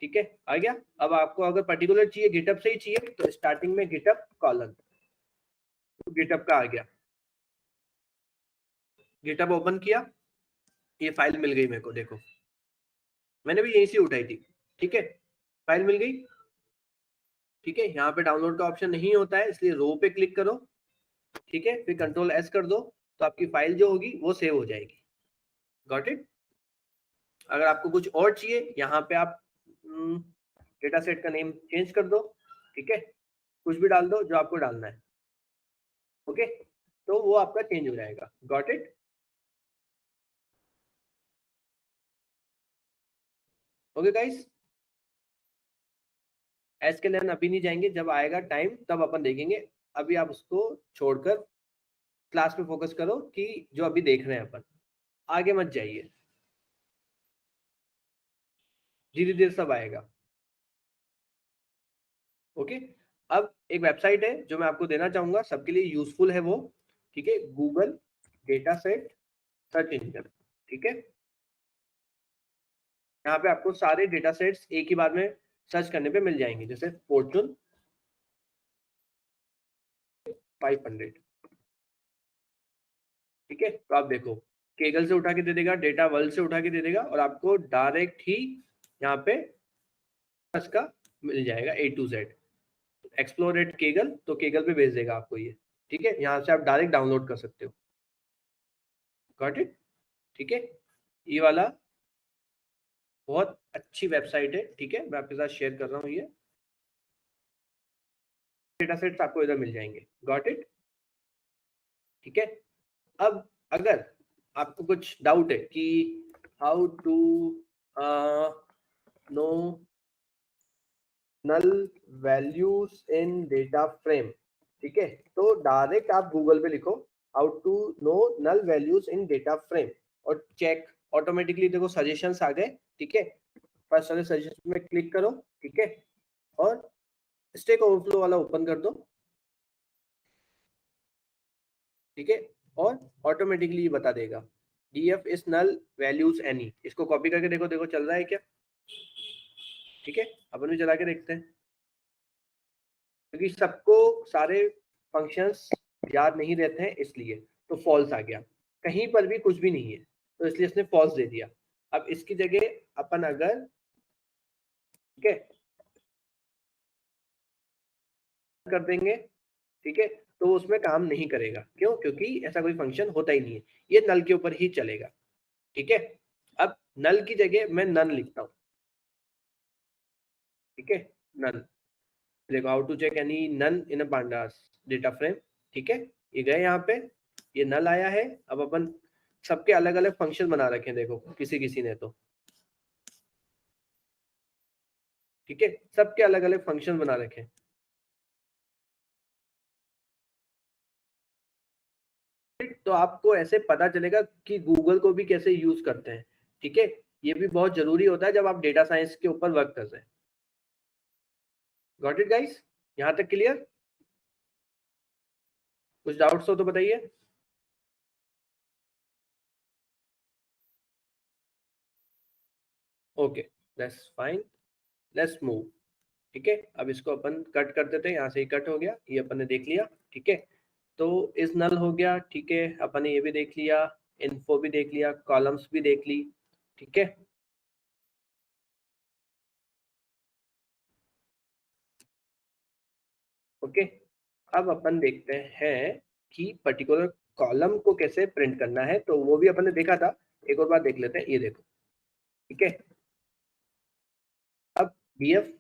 ठीक है, आ गया। अब आपको अगर पर्टिकुलर चाहिए गिटअप से ही चाहिए तो स्टार्टिंग में गिटअप कॉलन, तो गिटअप का आ गया, गिटअप ओपन किया, ये फाइल मिल गई मेरे को, देखो मैंने भी यहीं से उठाई थी, ठीक है, फाइल मिल गई, ठीक है। यहाँ पे डाउनलोड का ऑप्शन नहीं होता है इसलिए रो पे क्लिक करो, ठीक है, फिर Ctrl+S कर दो, तो आपकी फाइल जो होगी वो सेव हो जाएगी। Got it? अगर आपको कुछ और चाहिए यहाँ पे आप डेटा सेट का नेम चेंज कर दो, ठीक है, कुछ भी डाल दो जो आपको डालना है, ओके, तो वो आपका चेंज हो जाएगा। Got it? Okay guys, as के लेन अभी नहीं जाएंगे, जब आएगा टाइम तब अपन देखेंगे। अभी आप उसको छोड़कर क्लास पे फोकस करो कि जो अभी देख रहे हैं अपन, आगे मत जाइए। धीरे धीरे सब आएगा। ओके, अब एक वेबसाइट है जो मैं आपको देना चाहूंगा, सबके लिए यूजफुल है वो, ठीक है, Google data set search engine, ठीक है। यहाँ पे आपको सारे डेटा सेट्स एक ही बार में सर्च करने पे मिल जाएंगे, जैसे फॉर्चून 500, ठीक है। तो आप देखो, केगल से उठा के दे देगा, डेटा वर्ल्ड से उठा के दे देगा, और आपको डायरेक्ट ही यहाँ पे इसका मिल जाएगा A to Z। एक्सप्लोरेट केगल, तो केगल पे भेज देगा आपको ये, ठीक है। यहाँ से आप डायरेक्ट डाउनलोड कर सकते हो। गॉट इट, ठीक है। ये वाला बहुत अच्छी वेबसाइट है, ठीक है, मैं आपके साथ शेयर कर रहा हूँ ये डेटा सेट्स आपको इधर मिल जाएंगे। गॉट इट, ठीक है। अब अगर आपको कुछ डाउट है कि how to know null values in data frame, ठीक है, तो डायरेक्ट आप गूगल पे लिखो how to know null values in data frame और चेक, ऑटोमेटिकली देखो सजेशंस आ गए, ठीक है। फर्स्ट वाले सजेशन में क्लिक करो, ठीक है, और स्टैक ओवरफ्लो वाला ओपन कर दो, ठीक है, और ऑटोमेटिकली ये बता देगा DF is null values any. इसको कॉपी करके देखो, देखो चल रहा है क्या, ठीक है। अपन भी चला के देखते हैं, क्योंकि सबको सारे फंक्शंस याद नहीं रहते हैं इसलिए। तो फॉल्स आ गया, कहीं पर भी कुछ भी नहीं है, तो इसलिए इसने फॉल्स दे दिया। अब इसकी जगह अपन अगर, ठीक है, कर देंगे, ठीक है, तो उसमें काम नहीं करेगा। क्यों? क्योंकि ऐसा कोई फंक्शन होता ही नहीं है, ये नल के ऊपर ही चलेगा, ठीक है। अब नल की जगह मैं नन लिखता हूँ, ठीक है, नन। देखो how to check any NaN in a pandas data frame, ठीक है। ये गए यहाँ पे, ये नल आया है। अब अपन सबके अलग अलग फंक्शन बना रखे हैं, देखो किसी किसी ने तो, ठीक है, सबके अलग अलग फंक्शन बना रखे हैं। तो आपको ऐसे पता चलेगा कि गूगल को भी कैसे यूज करते हैं, ठीक है। ये भी बहुत जरूरी होता है जब आप डेटा साइंस के ऊपर वर्क कर रहे हैं। गॉट इट गाइस, यहाँ तक क्लियर? कुछ डाउट्स हो तो बताइए। Okay, that's fine, let's move, ठीक है। अब इसको अपन कट कर देते हैं, यहाँ से ही कट हो गया, ये अपन ने देख लिया, ठीक है। तो इस नल हो गया, ठीक है, अपन ने ये भी देख लिया, इन्फो भी देख लिया, कॉलम्स भी देख ली, ठीक है। ओके, अब अपन देखते हैं कि पर्टिकुलर कॉलम को कैसे प्रिंट करना है, तो वो भी अपन ने देखा था। एक और बार देख लेते हैं, ये देखो, ठीक है। अब DF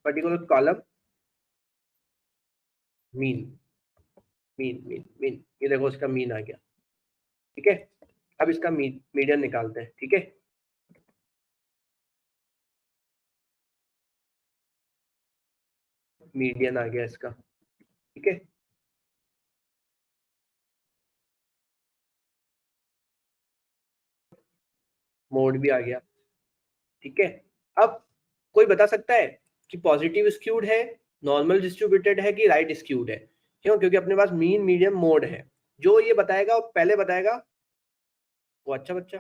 particular column mean, mean mean mean, ये देखो इसका मीन आ गया, ठीक है। अब इसका मीडियन निकालते हैं, ठीक है। मीडियन आ गया इसका, ठीक है। मोड भी आ गया, ठीक है। अब कोई बता सकता है कि पॉजिटिव स्क्यूड है, नॉर्मल डिस्ट्रीब्यूटेड है कि राइट स्क्यूड है? क्यों? क्योंकि अपने पास मीन मीडियम मोड है। जो ये बताएगा वो पहले बताएगा वो अच्छा बच्चा,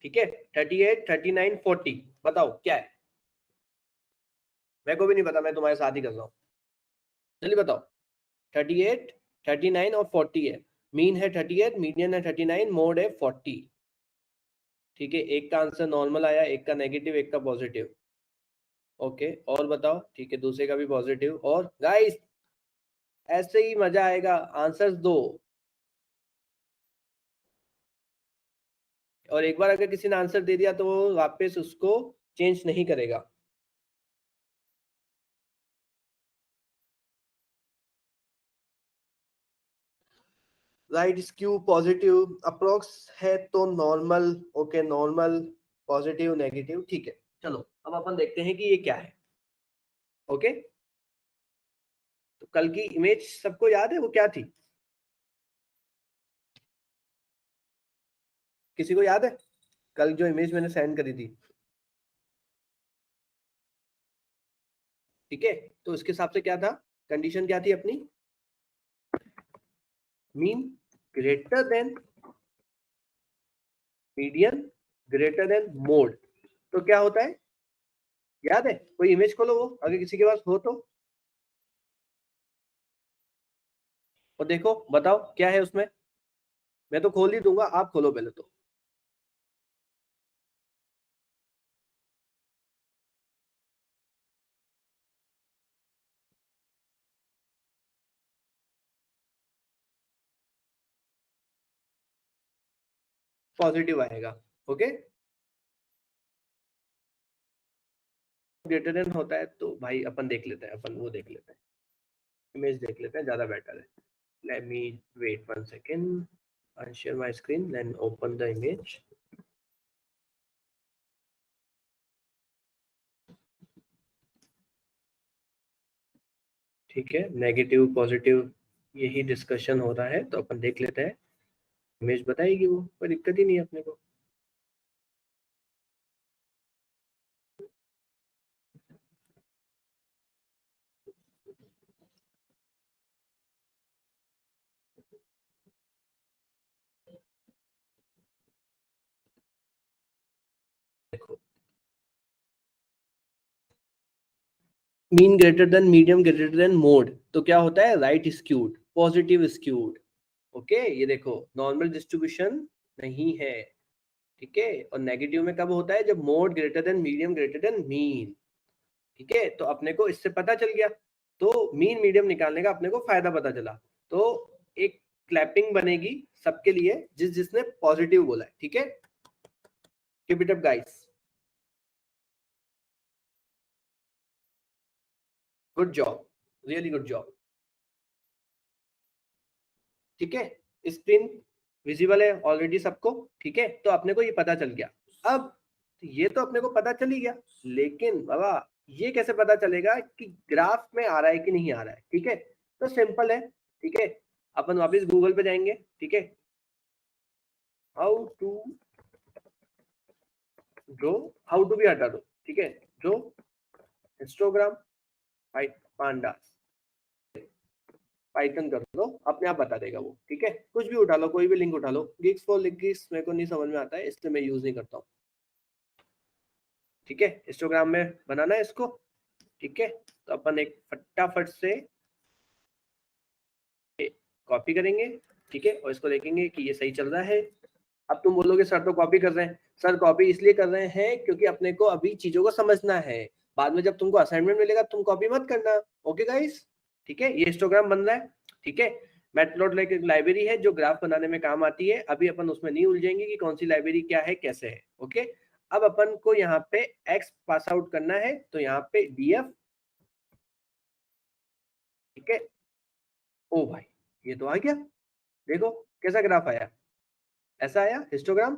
ठीक है। 38, 39, 40, बताओ क्या है? मेरे को भी नहीं पता, मैं तुम्हारे साथ ही कर रहा हूँ, जल्दी बताओ। 38, 39 और 40 है। मीन है 38, मीडियन है 39, मोड है 40, ठीक है। एक का आंसर नॉर्मल आया, एक का नेगेटिव, एक का पॉजिटिव। ओके, और बताओ, ठीक है, दूसरे का भी पॉजिटिव। और गाइस ऐसे ही मजा आएगा, आंसर्स दो। और एक बार अगर किसी ने आंसर दे दिया तो वो वापस उसको चेंज नहीं करेगा। राइट स्क्यू पॉजिटिव अप्रोक्स है तो normal, okay, normal positive negative, ठीक है। चलो अब अपन देखते हैं कि ये क्या है। ओके, तो कल की इमेज सबको याद है वो क्या थी? किसी को याद है कल जो इमेज मैंने सेंड करी थी? ठीक है, तो इसके हिसाब से क्या था, कंडीशन क्या थी अपनी, mean greater than median greater then mode. तो क्या होता है, याद है, कोई इमेज खोलो वो, अगर किसी के पास हो तो, और देखो बताओ क्या है उसमें, मैं तो खोल ही दूंगा, आप खोलो पहले तो। पॉजिटिव आएगा, ओके। ग्रेटर देन होता है तो भाई अपन देख लेते हैं, अपन वो देख लेते हैं, इमेज देख लेते हैं, ज्यादा बेटर है। Let me wait 1 second, unshare my screen then open the image। ठीक है, नेगेटिव पॉजिटिव यही डिस्कशन हो रहा है, तो अपन देख लेते हैं, इमेज बताएगी वो, कोई दिक्कत ही नहीं है अपने को। देखो, mean greater than medium greater than mode, तो क्या होता है, right skewed, positive skewed, okay. ये देखो नॉर्मल डिस्ट्रीब्यूशन नहीं है, ठीक है। और नेगेटिव में कब होता है, जब mode greater then medium greater than mean, ठीक है। तो अपने को इससे पता चल गया, तो मीन मीडियम निकालने का अपने को फायदा पता चला, तो एक क्लैपिंग बनेगी सबके लिए जिसने पॉजिटिव बोला है, ठीक है। Keep it up guys, good job, really good job, ठीक है। स्क्रीन विजिबल है ऑलरेडी सबको, ठीक है, तो अपने को ये पता चल गया। अब ये तो अपने को पता चल ही गया, लेकिन बाबा ये कैसे पता चलेगा कि ग्राफ में आ रहा है कि नहीं आ रहा है, ठीक है। तो सिंपल है, ठीक है, अपन वापस गूगल पे जाएंगे, ठीक है। How to draw, how to भी हटा दो, ठीक है, ड्रो हिस्टोग्राम पांडास, पाइथन कर लो, अपने आप बता देगा वो, ठीक है। कुछ भी उठा लो, कोई भी लिंक उठा लो, गिग्स फॉर लिग्स मेरे को नहीं समझ में आता है, इसलिए मैं यूज नहीं करता हूँ, ठीक है। हिस्टोग्राम में बनाना है इसको, ठीक है। तो अपन एक फटाफट से कॉपी करेंगे, ठीक है, और इसको देखेंगे कि ये सही चल रहा है। अब तुम बोलोगे सर तो कॉपी कर रहे हैं, सर कॉपी इसलिए कर रहे हैं क्योंकि अपने को अभी चीजों को समझना है, बाद में जब तुमको असाइनमेंट मिलेगा तुम कॉपी मत करना, ओके गाइस, ठीक है। ये हिस्टोग्राम बन रहा है, ठीक है। मैटप्लॉट एक लाइब्रेरी है जो ग्राफ बनाने में काम आती है, अभी अपन उसमें नहीं उलझेंगे कि कौन सी लाइब्रेरी क्या है कैसे है, ओके। अब अपन को यहाँ पे एक्स पास आउट करना है, तो यहाँ पे डीएफ, ठीक है। ओ भाई ये तो आ गया, देखो कैसा ग्राफ आया, ऐसा आया हिस्टोग्राम,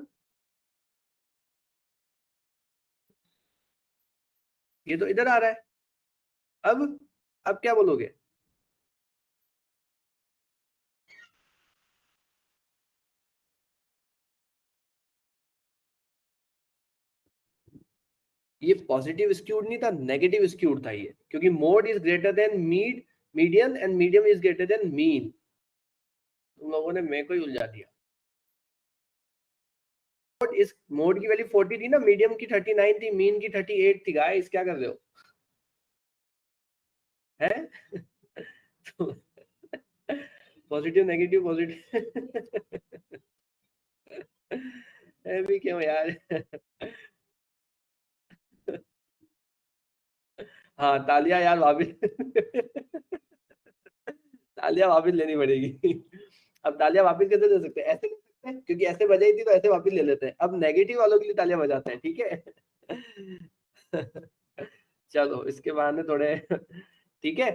ये तो इधर आ रहा है। अब क्या बोलोगे, ये पॉजिटिव स्क्यूड नहीं था, नेगेटिव स्क्यूड था ये, क्योंकि mode is greater than median and medium is greater than mean. तुम लोगों ने मेरे को ही उलझा दिया। इस मोड की वैल्यू 40 थी ना, मीडियम की 39 थी, मीन की 38 थी, गाइस क्या कर रहे हो, हैं? पॉजिटिव नेगेटिव पॉजिटिव भी क्यों यार। हाँ तालियां यार वापिस तालियां वापिस लेनी पड़ेगी। अब तालियां वापिस कैसे दे सकते हैं, ऐसे ले सकते हैं, क्योंकि ऐसे बजाई थी तो ऐसे वापिस ले लेते हैं। अब नेगेटिव वालों के लिए तालियां बजाते हैं, ठीक है। चलो इसके बहाने थोड़े, ठीक है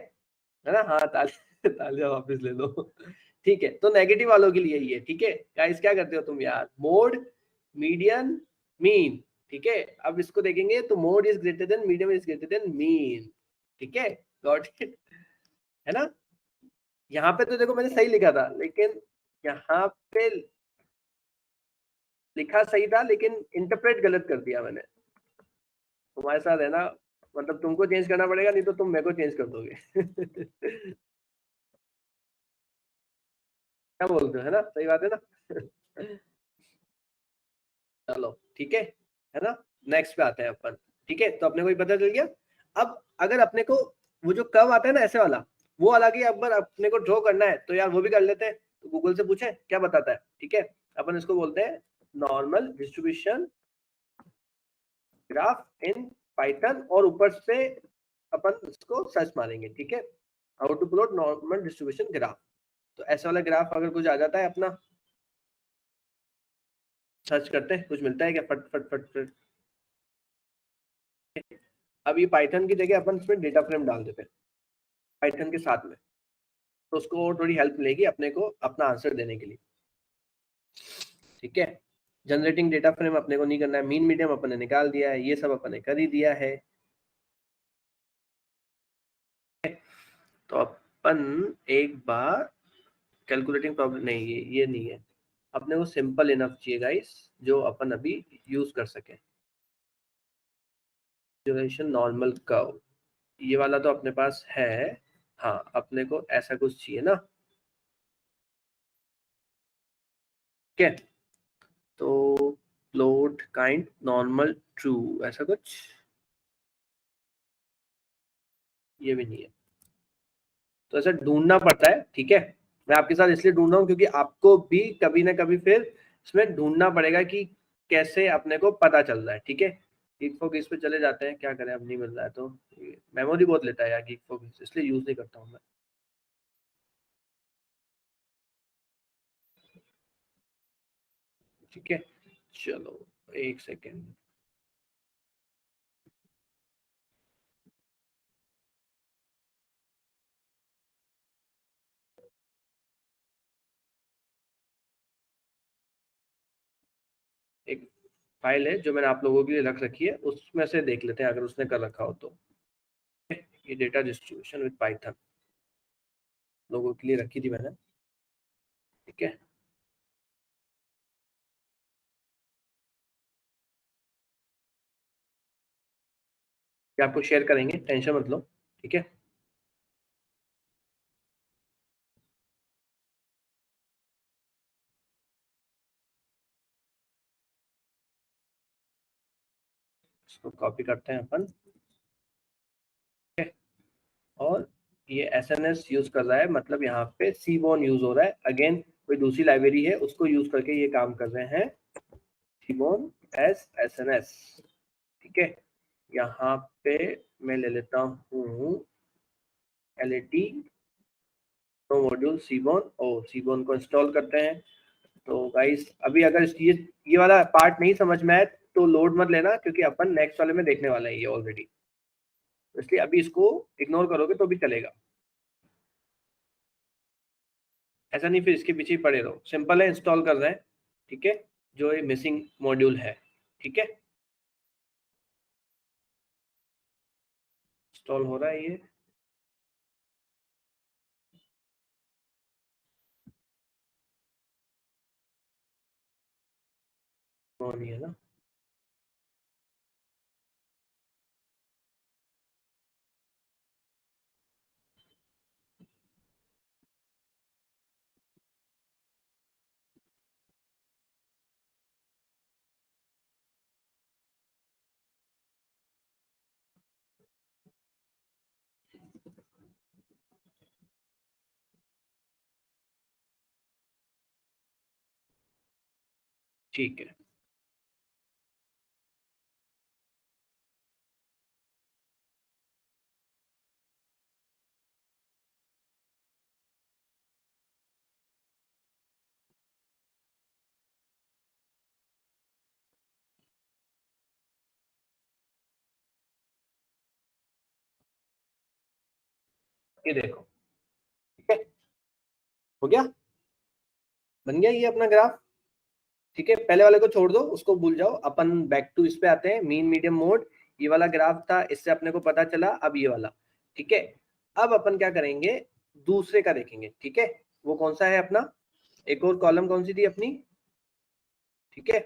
ना, हाँ तालियां वापिस ले लो, ठीक है। तो नेगेटिव वालों के लिए ही है, ठीक है। गाइस क्या करते हो तुम यार, मोड मीडियन मीन, ठीक है। अब इसको देखेंगे तो mode is greater than medium is greater than mean, ठीक है, गॉट इट, है ना। यहाँ पे तो देखो मैंने सही लिखा था, लेकिन यहाँ पे लिखा सही था लेकिन इंटरप्रेट गलत कर दिया मैंने, तुम्हारे साथ है ना, मतलब तुमको चेंज करना पड़ेगा, नहीं तो तुम मेरे को चेंज कर दोगे। क्या बोलते हो, है ना, सही बात है ना। चलो ठीक है ना। नेक्स्ट पे आते हैं अपन। ठीक है, तो अपने को भी पता चल गया। अब अगर अपने को वो जो कर्व आता है ना ऐसे वाला, वो अलग ही अगर अपने को ड्रॉ करना है तो यार वो भी कर लेते हैं। तो गूगल से पूछे क्या बताता है। ठीक है, अपन इसको बोलते हैं normal distribution graph in Python, और ऊपर से अपन इसको सर्च मारेंगे। ठीक है, how to plot normal distribution graph. तो ऐसा वाला ग्राफ अगर कुछ आ जाता है अपना, सर्च करते हैं कुछ मिलता है क्या, फट फट फट फट। अब ये पाइथन की जगह अपन इसमें डेटा फ्रेम डाल देते हैं पाइथन के साथ में, तो उसको थोड़ी हेल्प मिलेगी अपने को अपना आंसर देने के लिए। ठीक है, जनरेटिंग डेटा फ्रेम अपने को नहीं करना है, मीन मीडियम अपन ने निकाल दिया है, ये सब अपन ने कर ही दिया है। तो अपन एक बार कैलकुलेटिंग प्रॉब्लम, नहीं ये नहीं है, अपने को सिंपल इनफ चाहिए गाइस, जो अपन अभी यूज कर सके। ड्यूरेशन नॉर्मल कर्व, ये वाला तो अपने पास है। हाँ, अपने को ऐसा कुछ चाहिए ना। ठीक है, तो प्लॉट काइंड नॉर्मल ट्रू, ऐसा कुछ, ये भी नहीं है। तो ऐसा ढूंढना पड़ता है। ठीक है, मैं आपके साथ इसलिए ढूंढ रहा हूँ क्योंकि आपको भी कभी ना कभी फिर इसमें ढूंढना पड़ेगा कि कैसे अपने को पता चल रहा है। ठीक है, गीक फॉर गिग्स पे चले जाते हैं, क्या करें अब नहीं मिल रहा है तो। मेमोरी बहुत लेता है यार गीक फॉर गिग्स, इसलिए यूज नहीं करता हूँ मैं। ठीक है, चलो एक सेकेंड। एक फाइल है जो मैंने आप लोगों के लिए रख रखी है, उसमें से देख लेते हैं अगर उसने कर रखा हो तो। ये डेटा डिस्ट्रीब्यूशन विद पाइथन लोगों के लिए रखी थी मैंने। ठीक है, ये आपको शेयर करेंगे, टेंशन मत लो। ठीक है, इसको कॉपी करते हैं अपन। ठीक है, और ये एस एन एस यूज कर रहा है, मतलब यहाँ पे सीबॉन यूज हो रहा है। अगेन कोई दूसरी लाइब्रेरी है उसको यूज करके ये काम कर रहे हैं, सीबॉन एस एस एन एस। ठीक है, यहाँ पे मैं ले लेता हूँ एल ए टी मॉड्यूल सीबॉन, और सीबॉन को इंस्टॉल करते हैं। तो गाइस अभी अगर ये वाला पार्ट नहीं समझ में आए तो लोड मत लेना, क्योंकि अपन नेक्स्ट वाले में देखने वाले हैं ये ऑलरेडी, इसलिए अभी इसको इग्नोर करोगे तो भी चलेगा। ऐसा नहीं फिर इसके पीछे ही पड़े रहो, सिंपल है, इंस्टॉल कर रहे हैं। ठीक है, जो ये मिसिंग मॉड्यूल है। ठीक है, इंस्टॉल हो रहा है ये। कौन है ना। ठीक है, ये देखो। ठीक है, हो गया, बन गया ये अपना ग्राफ। ठीक है, पहले वाले को छोड़ दो, उसको भूल जाओ, अपन बैक टू इस पे आते हैं, मीन मीडियम मोड। ये वाला ग्राफ था, इससे अपने को पता चला, अब ये वाला। ठीक है, अब अपन क्या करेंगे, दूसरे का देखेंगे। ठीक है, वो कौन सा है अपना, एक और कॉलम कौन सी थी अपनी। ठीक है,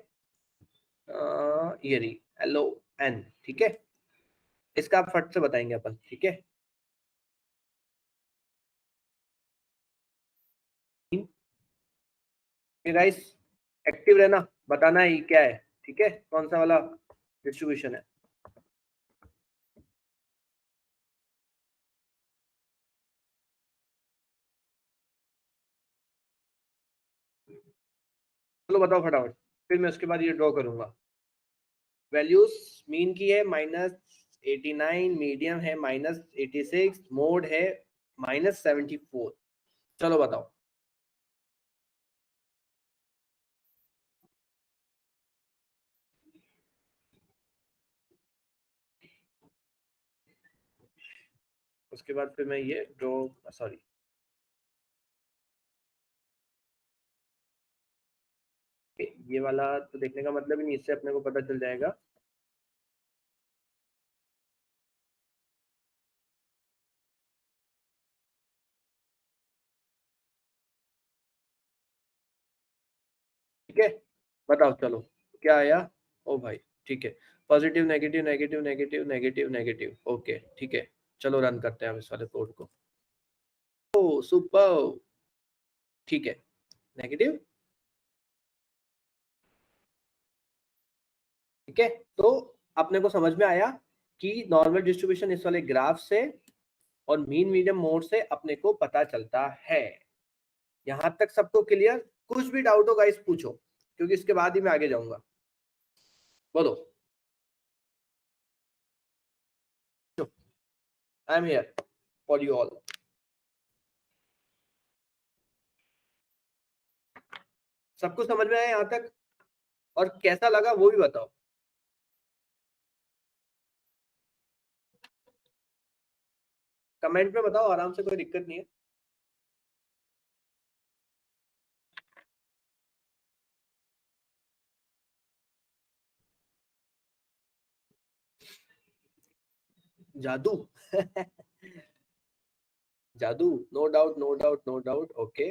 ये रही एल ओ एन। ठीक है, इसका आप फट से बताएंगे अपन, ठीक है। गाइस एक्टिव रहना, बताना ही क्या है, ठीक है, कौन सा वाला डिस्ट्रीब्यूशन है। चलो बताओ फटाफट, फिर मैं उसके बाद ये ड्रॉ करूंगा। वैल्यूज मीन की है -89, मीडियम है -86, मोड है -74। चलो बताओ। उसके बाद फिर मैं ये ड्रॉ, सॉरी, ये वाला तो देखने का मतलब ही नहीं, इससे अपने को पता चल जाएगा। ठीक है, बताओ चलो क्या आया। ओ भाई, ठीक है, positive negative negative negative negative negative, okay ठीक है। चलो रन करते हैं अब इस वाले कोड को। ओ सुपर, ठीक है, नेगेटिव, ठीक है। तो अपने को समझ में आया कि नॉर्मल डिस्ट्रीब्यूशन इस वाले ग्राफ से और मीन मीडियम मोड से अपने को पता चलता है। यहां तक सबको क्लियर? कुछ भी डाउट हो गाइस पूछो, क्योंकि इसके बाद ही मैं आगे जाऊंगा। बोलो। आई am here for you all. सबको समझ में आया यहाँ तक? और कैसा लगा वो भी बताओ। कमेंट में बताओ, आराम से, कोई दिक्कत नहीं है। जादू जादू, no doubt no doubt no doubt, okay.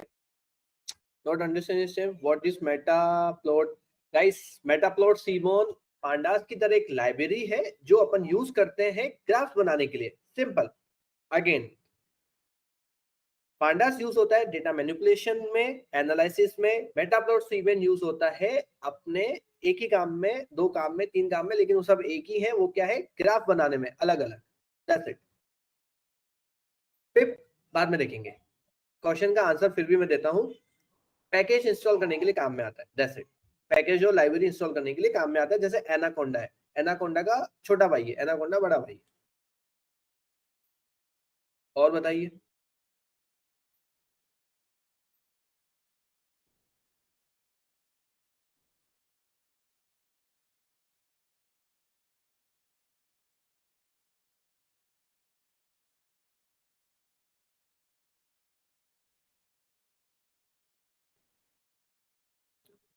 Not understanding what is matplot. Guys matplot seaborn pandas की तरह एक लाइब्रेरी है जो अपन यूज करते हैं ग्राफ्स बनाने के लिए, सिंपल। अगेन, पांडास यूज होता है डेटा मैनिपुलेशन में, एनालिसिस में। मेटाप्लॉट सीमोन यूज होता है अपने एक ही काम में, दो काम में, तीन काम में, लेकिन वो सब एक ही है। वो क्या है? ग्राफ बनाने में अलग अलग। That's it. फिर बाद में देखेंगे। क्वेश्चन का आंसर फिर भी मैं देता हूँ। पैकेज इंस्टॉल करने के लिए काम में आता है, दैट्स इट। पैकेज और लाइब्रेरी इंस्टॉल करने के लिए काम में आता है। जैसे एनाकोंडा है, एनाकोंडा का छोटा भाई है, एनाकोंडा बड़ा भाई है। और बताइए।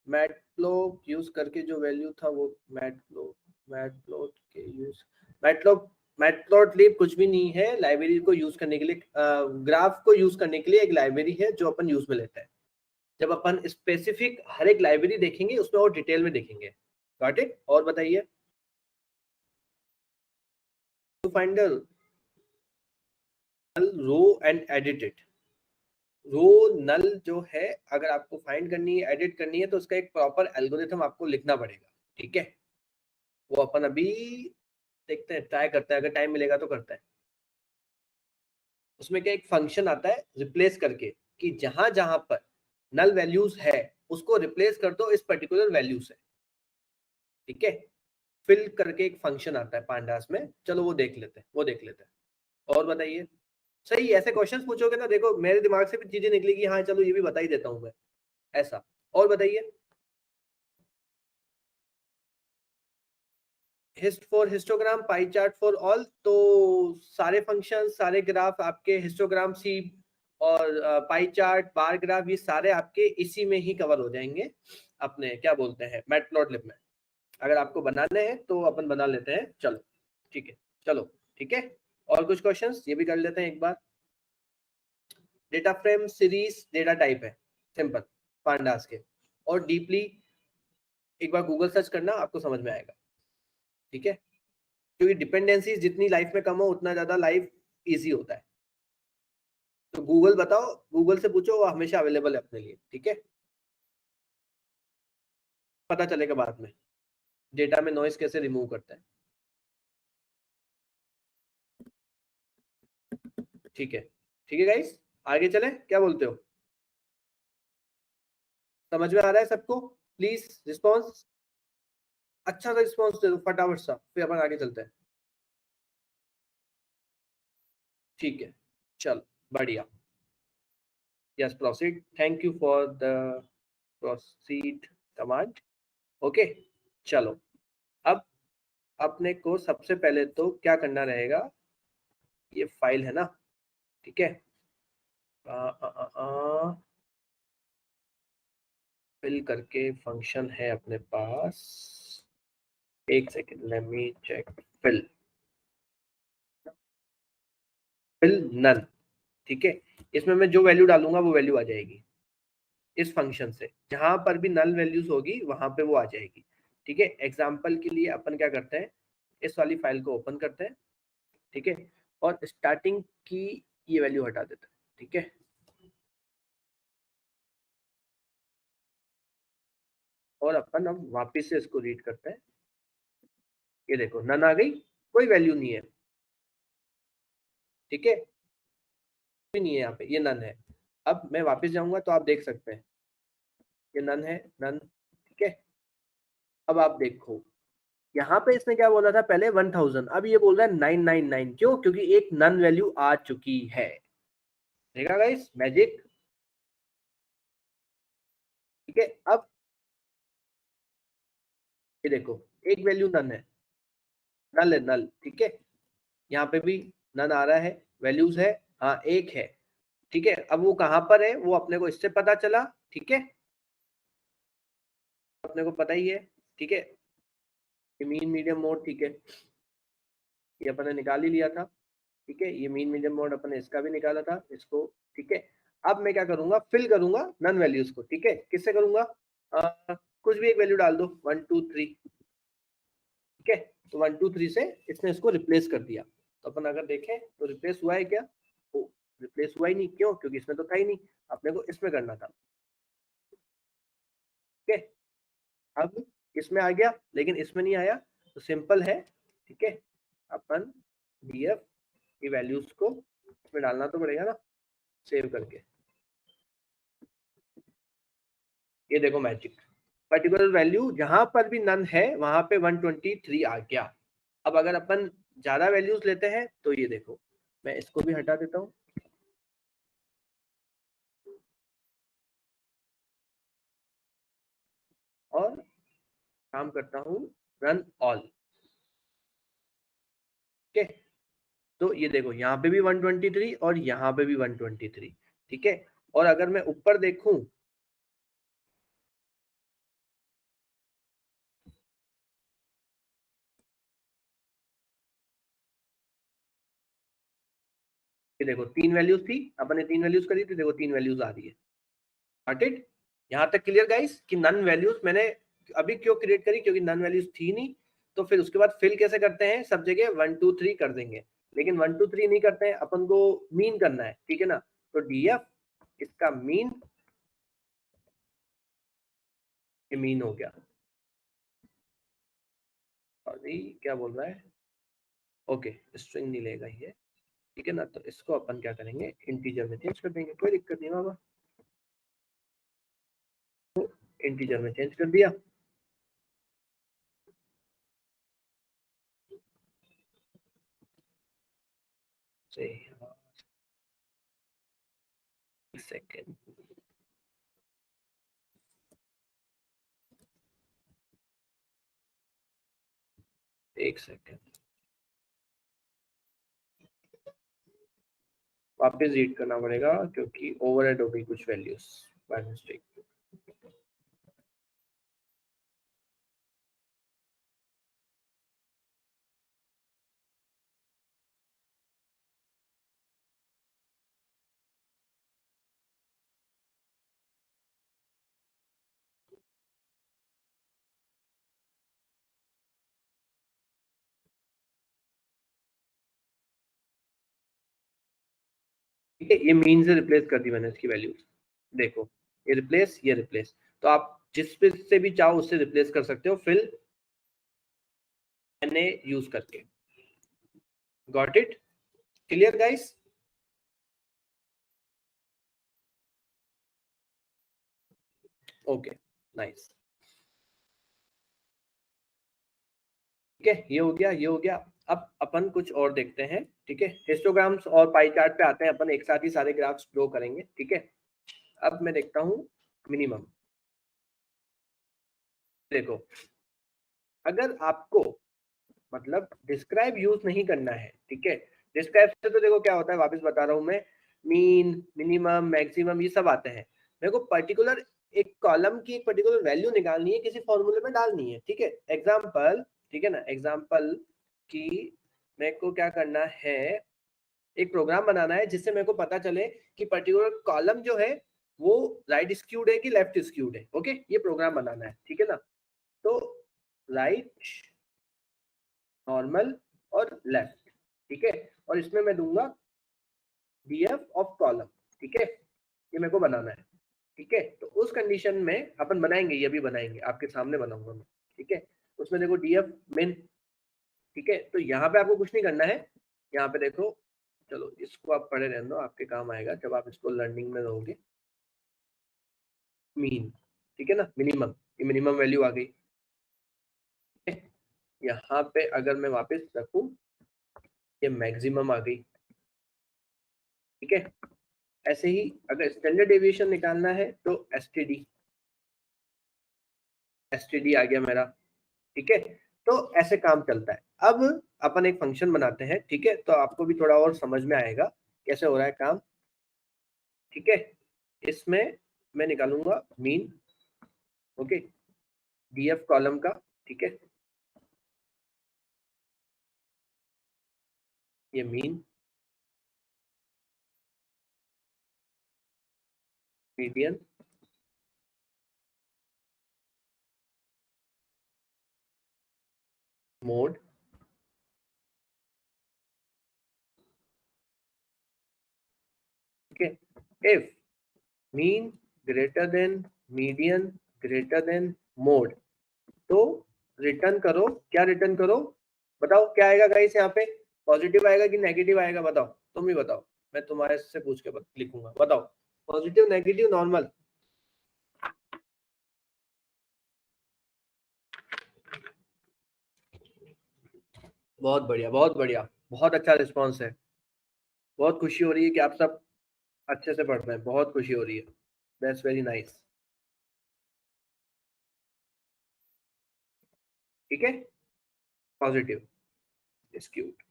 मैटप्लोट यूज करके जो वैल्यू था वो मैटप्लोट, मैटप्लोट के यूज, मैटप्लोट, मैटप्लोटलिब कुछ भी नहीं है। लाइब्रेरी को यूज करने के लिए, ग्राफ को यूज करने के लिए एक लाइब्रेरी है जो अपन यूज में लेते हैं। जब अपन स्पेसिफिक हर एक लाइब्रेरी देखेंगे उसमें और डिटेल में देखेंगे। Got it? और बताइए। To find the row and edit it. Row null जो है, अगर आपको फाइंड करनी है, एडिट करनी है, तो उसका एक प्रॉपर एल्गोरिथम आपको लिखना पड़ेगा, ठीक है। वो अपन अभी देखते हैं, ट्राई करते हैं, अगर टाइम मिलेगा तो करते हैं। उसमें क्या एक फंक्शन आता है रिप्लेस करके, कि जहां जहां पर नल वैल्यूज है उसको रिप्लेस कर दो इस पर्टिकुलर वैल्यू से, ठीक है। फिल करके एक फंक्शन आता है पांडास में, चलो वो देख लेते हैं, वो देख लेते हैं। और बताइए। सही, ऐसे क्वेश्चंस पूछोगे ना, देखो मेरे दिमाग से भी चीजें निकलेगी, हाँ चलो ये भी बता ही देता हूँ मैं, ऐसा। और बताइए। Hist for histogram, pie chart for all, तो सारे फंक्शन, सारे ग्राफ आपके हिस्टोग्राम सी और पाई चार्ट, बार ग्राफ, ये सारे आपके इसी में ही कवर हो जाएंगे, अपने क्या बोलते हैं मैटप्लॉटलिब में। अगर आपको बनाने हैं तो अपन बना लेते हैं, चलो ठीक है। चलो ठीक है। और कुछ क्वेश्चंस ये भी कर लेते हैं एक बार। Data frame series data type है, सिंपल, पांडास के। और डीपली एक बार गूगल सर्च करना, आपको समझ में आएगा, ठीक है। क्योंकि डिपेंडेंसी जितनी लाइफ में कम हो उतना ज्यादा लाइफ इजी होता है। तो गूगल बताओ, गूगल से पूछो, वो हमेशा अवेलेबल है अपने लिए, ठीक है। पता चलेगा बाद में डेटा में नॉइस कैसे रिमूव करता है, ठीक है। ठीक है गाइस, आगे चले, क्या बोलते हो? समझ में आ रहा है सबको? प्लीज रिस्पॉन्स, अच्छा सा रिस्पॉन्स दे दो फटाफट सा, फिर अपन आगे चलते हैं। ठीक है, चलो, बढ़िया। Yes, proceed, thank you for the proceed command. Okay, चलो। अब अपने को सबसे पहले तो क्या करना रहेगा, ये फाइल है ना, ठीक है। फिल करके फंक्शन है अपने पास, एक second, let me check. Fill, fill NaN, ठीक है। इसमें मैं जो वैल्यू डालूंगा वो वैल्यू आ जाएगी इस फंक्शन से, जहां पर भी नल वैल्यूज होगी वहां पे वो आ जाएगी, ठीक है। एग्जाम्पल के लिए अपन क्या करते हैं, इस वाली फाइल को ओपन करते हैं, ठीक है, और स्टार्टिंग की ये वैल्यू हटा देते हैं, ठीक है। और अपन अब वापस से इसको रीड करते हैं, ये देखो नन आ गई, कोई वैल्यू नहीं है, ठीक है, कोई नहीं है यहाँ पे, ये नन है। अब मैं वापस जाऊंगा तो आप देख सकते हैं ये नन है, नन, ठीक है। अब आप देखो, यहाँ पे इसने क्या बोला था पहले 1000, अब ये बोल रहा है 999, क्यों? क्योंकि एक नन वैल्यू आ चुकी है। देखा गाइस मैजिक, ठीक है। अब ये देखो, एक वैल्यू नन है, नल है, नल, ठीक है। यहाँ पे भी नन आ रहा है, वैल्यूज है, हाँ एक है, ठीक है। अब वो कहाँ पर है वो अपने को इससे पता चला, ठीक है, अपने को पता ही है, ठीक है। मीन मीडियम मोड, ठीक है, ये अपन ने निकाल ही लिया था, ठीक है। ये मीन मीडियम मोड अपन ने इसका भी निकाला था, इसको, ठीक है। अब मैं क्या करूंगा, फिल करूंगा नन वैल्यूज को, ठीक है। किससे करूंगा, कुछ भी एक वैल्यू डाल दो, 1 2 3, ठीक है। तो 1 2 3 से इसने इसको रिप्लेस कर दिया। तो अपन अगर देखें तो रिप्लेस हुआ है क्या, तो रिप्लेस हुआ ही नहीं, क्यों? क्योंकि इसमें तो था ही नहीं, अपने को इसमें करना था, ठीक है। अब इसमें आ गया, लेकिन इसमें नहीं आया, तो सिंपल है, ठीक है। अपन df की वैल्यूज को इसमें डालना तो पड़ेगा ना, सेव करके। ये देखो मैजिक, पर्टिकुलर वैल्यू जहां पर भी नन है वहां पे 123 आ गया। अब अगर अपन ज्यादा वैल्यूज लेते हैं तो ये देखो, मैं इसको भी हटा देता हूँ, और काम करता हूँ रन ऑल, ठीक है। तो ये देखो यहाँ पे भी 123 और यहाँ पे भी 123, ठीक है। और अगर मैं ऊपर देखूं, ये देखो तीन वैल्यूज थी, अपन ने तीन वैल्यूज करी थी, देखो तीन वैल्यूज आ रही है। Got it? यहाँ तक क्लियर गाइस कि नन वैल्यूज मैंने अभी क्यों क्रिएट करी, क्योंकि नन वैल्यूज थी नहीं। तो फिर उसके बाद फिल कैसे करते हैं, सब जगह 1 2 3 कर देंगे, लेकिन 1 2 3 नहीं करते हैं, अपन को मीन करना है, ठीक है ना। तो डीएफ इसका मीन, ये मीन हो गया, सॉरी क्या बोल रहा है, ओके, स्ट्रिंग नहीं लेगा ये, ठीक है ना। तो इसको अपन क्या करेंगे, इंटीजर में चेंज कर देंगे, कोई दिक्कत नहीं बाबा। इंटीजर में चेंज कर दिया, से सेकेंड, एक सेकेंड, वापस रीड करना पड़ेगा क्योंकि ओवरहेड हो गई कुछ वैल्यूज बाय मिस्टेक। ठीक है, ये मीन से रिप्लेस कर दी मैंने इसकी वैल्यू। देखो ये रिप्लेस, ये रिप्लेस, तो आप जिस पे से भी चाहो उससे रिप्लेस कर सकते हो फिल एन ए यूज करके। Got it? Clear guys? Okay, nice. ठीक है, ये हो गया, ये हो गया। अब अपन कुछ और देखते हैं। ठीक है, हिस्टोग्राम्स और पाई चार्ट पे आते हैं, अपन एक साथ ही सारे ग्राफ्स ड्रॉ करेंगे। ठीक है, अब मैं देखता हूँ मिनिमम। देखो, अगर आपको मतलब डिस्क्राइब यूज नहीं करना है, ठीक है, डिस्क्राइब से तो देखो क्या होता है, वापस बता रहा हूं मैं, मीन, मिनिमम, मैक्सिमम, ये सब आते हैं। मेरे को पर्टिकुलर एक कॉलम की एक पर्टिकुलर वैल्यू निकालनी है, किसी फॉर्मूले में डालनी है। ठीक है, एग्जाम्पल, ठीक है ना, एग्जाम्पल की मेरे को क्या करना है, एक प्रोग्राम बनाना है जिससे मेरे को पता चले कि पर्टिकुलर कॉलम जो है वो राइट स्क्यूड है कि लेफ्ट स्क्यूड है। ओके, ये प्रोग्राम बनाना है, ठीक है ना। तो राइट, नॉर्मल और लेफ्ट, ठीक है, और इसमें मैं दूंगा डीएफ ऑफ कॉलम। ठीक है, ये मेरे को बनाना है। ठीक है, तो उस कंडीशन में अपन बनाएंगे, ये भी बनाएंगे, आपके सामने बनाऊंगा मैं। ठीक है, उसमें देखो डीएफ मेन। ठीक है, तो यहाँ पे आपको कुछ नहीं करना है, यहाँ पे देखो, चलो इसको आप पढ़े रहने दो, आपके काम आएगा जब आप इसको लर्निंग में रहोगे। मीन, ठीक है ना, मिनिमम, ये मिनिमम वैल्यू आ गई। यहाँ पे अगर मैं वापस रखूं, ये मैक्सिमम आ गई। ठीक है, ऐसे ही अगर स्टैंडर्ड डेविएशन निकालना है तो एसटीडी, एसटीडी आ गया मेरा। ठीक है, तो ऐसे काम चलता है। अब अपन एक फंक्शन बनाते हैं, ठीक है, तो आपको भी थोड़ा और समझ में आएगा कैसे हो रहा है काम। ठीक है, इसमें मैं निकालूंगा मीन, ओके, डीएफ कॉलम का। ठीक है, ये मीन, मीडियन, मोड। ठीक है, if mean greater than median greater then mode, तो रिटर्न करो, क्या रिटर्न करो, बताओ क्या आएगा गाइस यहाँ पे, पॉजिटिव आएगा कि नेगेटिव आएगा, बताओ, तुम ही बताओ, मैं तुम्हारे से पूछ के लिखूंगा, बताओ, पॉजिटिव, नेगेटिव, नॉर्मल? बहुत बढ़िया, बहुत बढ़िया, बहुत अच्छा रिस्पॉन्स है। बहुत खुशी हो रही है कि आप सब अच्छे से पढ़ रहे हैं, बहुत खुशी हो रही है। That's very nice. ठीक है, positive, skewed.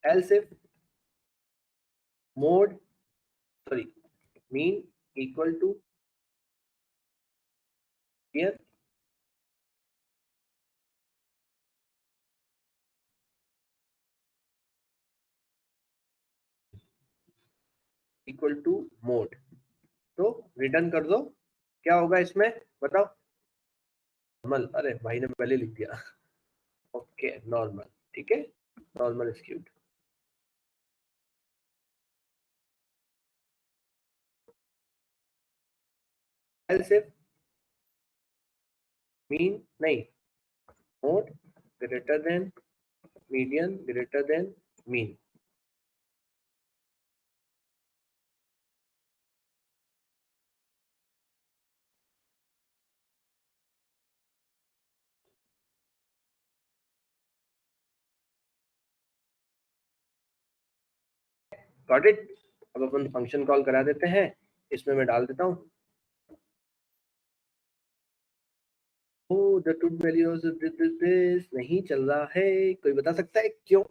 Else if mode, sorry, mean equal to median equal to mode, तो रिटर्न कर दो, क्या होगा इसमें, बताओ। नॉर्मल, अरे भाई ने पहले लिख दिया। ओके, नॉर्मल, ठीक है, normal skewed. Else if mean नहीं, mode greater than median greater than mean. Got it? अब अपन फंक्शन कॉल करा देते हैं, इसमें मैं डाल देता हूँ, ओ द ट्रूथ वैल्यू दिस नहीं चल रहा है, कोई बता सकता है क्यों?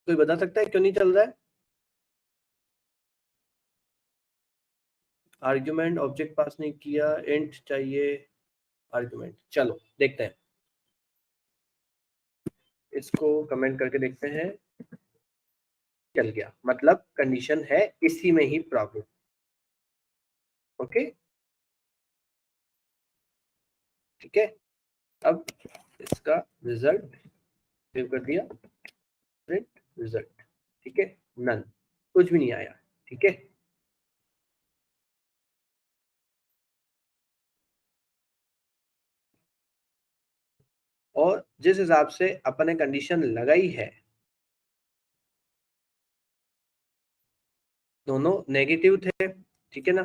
कोई बता सकता है क्यों नहीं चल रहा है? आर्ग्यूमेंट, ऑब्जेक्ट पास नहीं किया, इंट चाहिए, आर्ग्यूमेंट। चलो देखते हैं, इसको कमेंट करके देखते हैं। चल गया, मतलब कंडीशन है, इसी में ही प्रॉब्लम। ओके, ठीक है। अब इसका रिजल्ट सेव कर दिया, प्रिंट रिजल्ट, ठीक है, नन, कुछ भी नहीं आया, ठीक है। और जिस हिसाब से अपन ने कंडीशन लगाई है, दोनों नेगेटिव थे, ठीक है ना,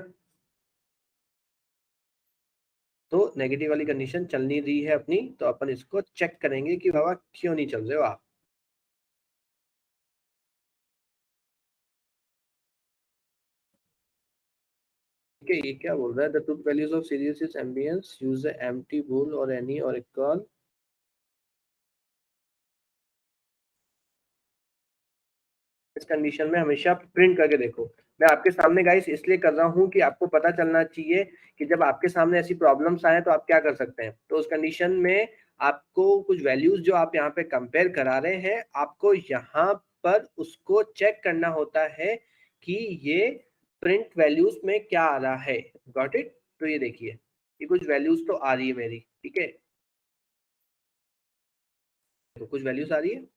तो नेगेटिव वाली कंडीशन चल नहीं रही है अपनी, तो अपन इसको चेक करेंगे कि बाबा क्यों नहीं चल रहे हो आप। ठीक है, ये क्या बोल रहा है, the truth values of series is ambience, use the empty बोल और एनी और इक्वल। इस कंडीशन में हमेशा प्रिंट करके देखो। मैं आपके सामने गाइस इसलिए कर रहा हूँ कि आपको पता चलना चाहिए कि जब आपके सामने ऐसी प्रॉब्लम्स आए तो आप क्या कर सकते हैं। तो उस कंडीशन में आपको कुछ वैल्यूज जो आप यहाँ पे कंपेयर करा रहे हैं, आपको यहाँ पर उसको चेक करना होता है कि ये प्रिंट वैल्यूज में क्या आ रहा है। Got it. तो ये देखिए, ये कुछ वैल्यूज तो आ रही है मेरी, ठीक है, तो कुछ वैल्यूज आ रही है।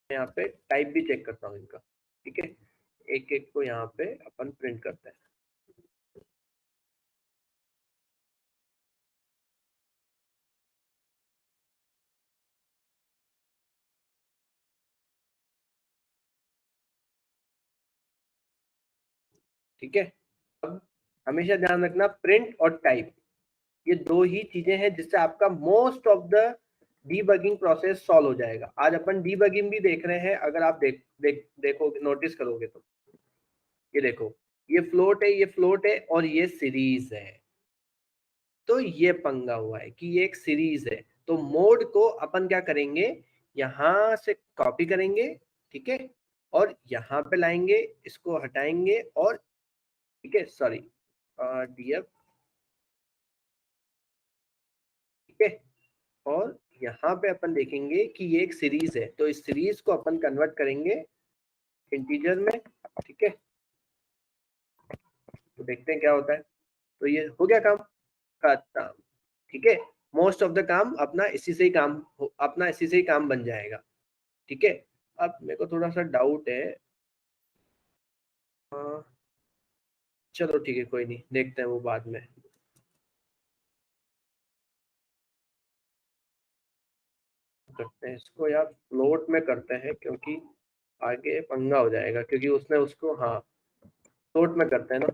यहाँ पे टाइप भी चेक करता हूँ इनका, ठीक है, एक एक को यहाँ पे अपन प्रिंट करते हैं। ठीक है, अब हमेशा ध्यान रखना, प्रिंट और टाइप ये दो ही चीजें हैं जिससे आपका most of the debugging process solve हो जाएगा। आज अपन डीबगिंग भी देख रहे हैं, अगर आप देखो नोटिस करोगे तो ये देखो, ये फ्लोट है, ये फ्लोट है और ये सीरीज है। तो ये पंगा हुआ है कि ये एक सीरीज है, तो मोड को अपन क्या करेंगे, यहां से कॉपी करेंगे, ठीक है, और यहाँ पे लाएंगे, इसको हटाएंगे और ठीक है, सॉरी, डीएफ, ठीक है, और यहाँ पे अपन देखेंगे कि ये एक सीरीज है, तो इस सीरीज को अपन कन्वर्ट करेंगे इंटीजर में, ठीक है। तो देखते हैं क्या होता है। तो ये हो गया काम खत्म, ठीक है। मोस्ट ऑफ द काम अपना इसी से ही काम अपना इसी से ही काम बन जाएगा, ठीक है। अब मेरे को थोड़ा सा डाउट है, चलो ठीक है, कोई नहीं, देखते हैं वो बाद में करते हैं इसको यार, फ्लोट में करते हैं क्योंकि आगे पंगा हो जाएगा, क्योंकि उसने उसको, हाँ, फ्लोट में करते हैं ना।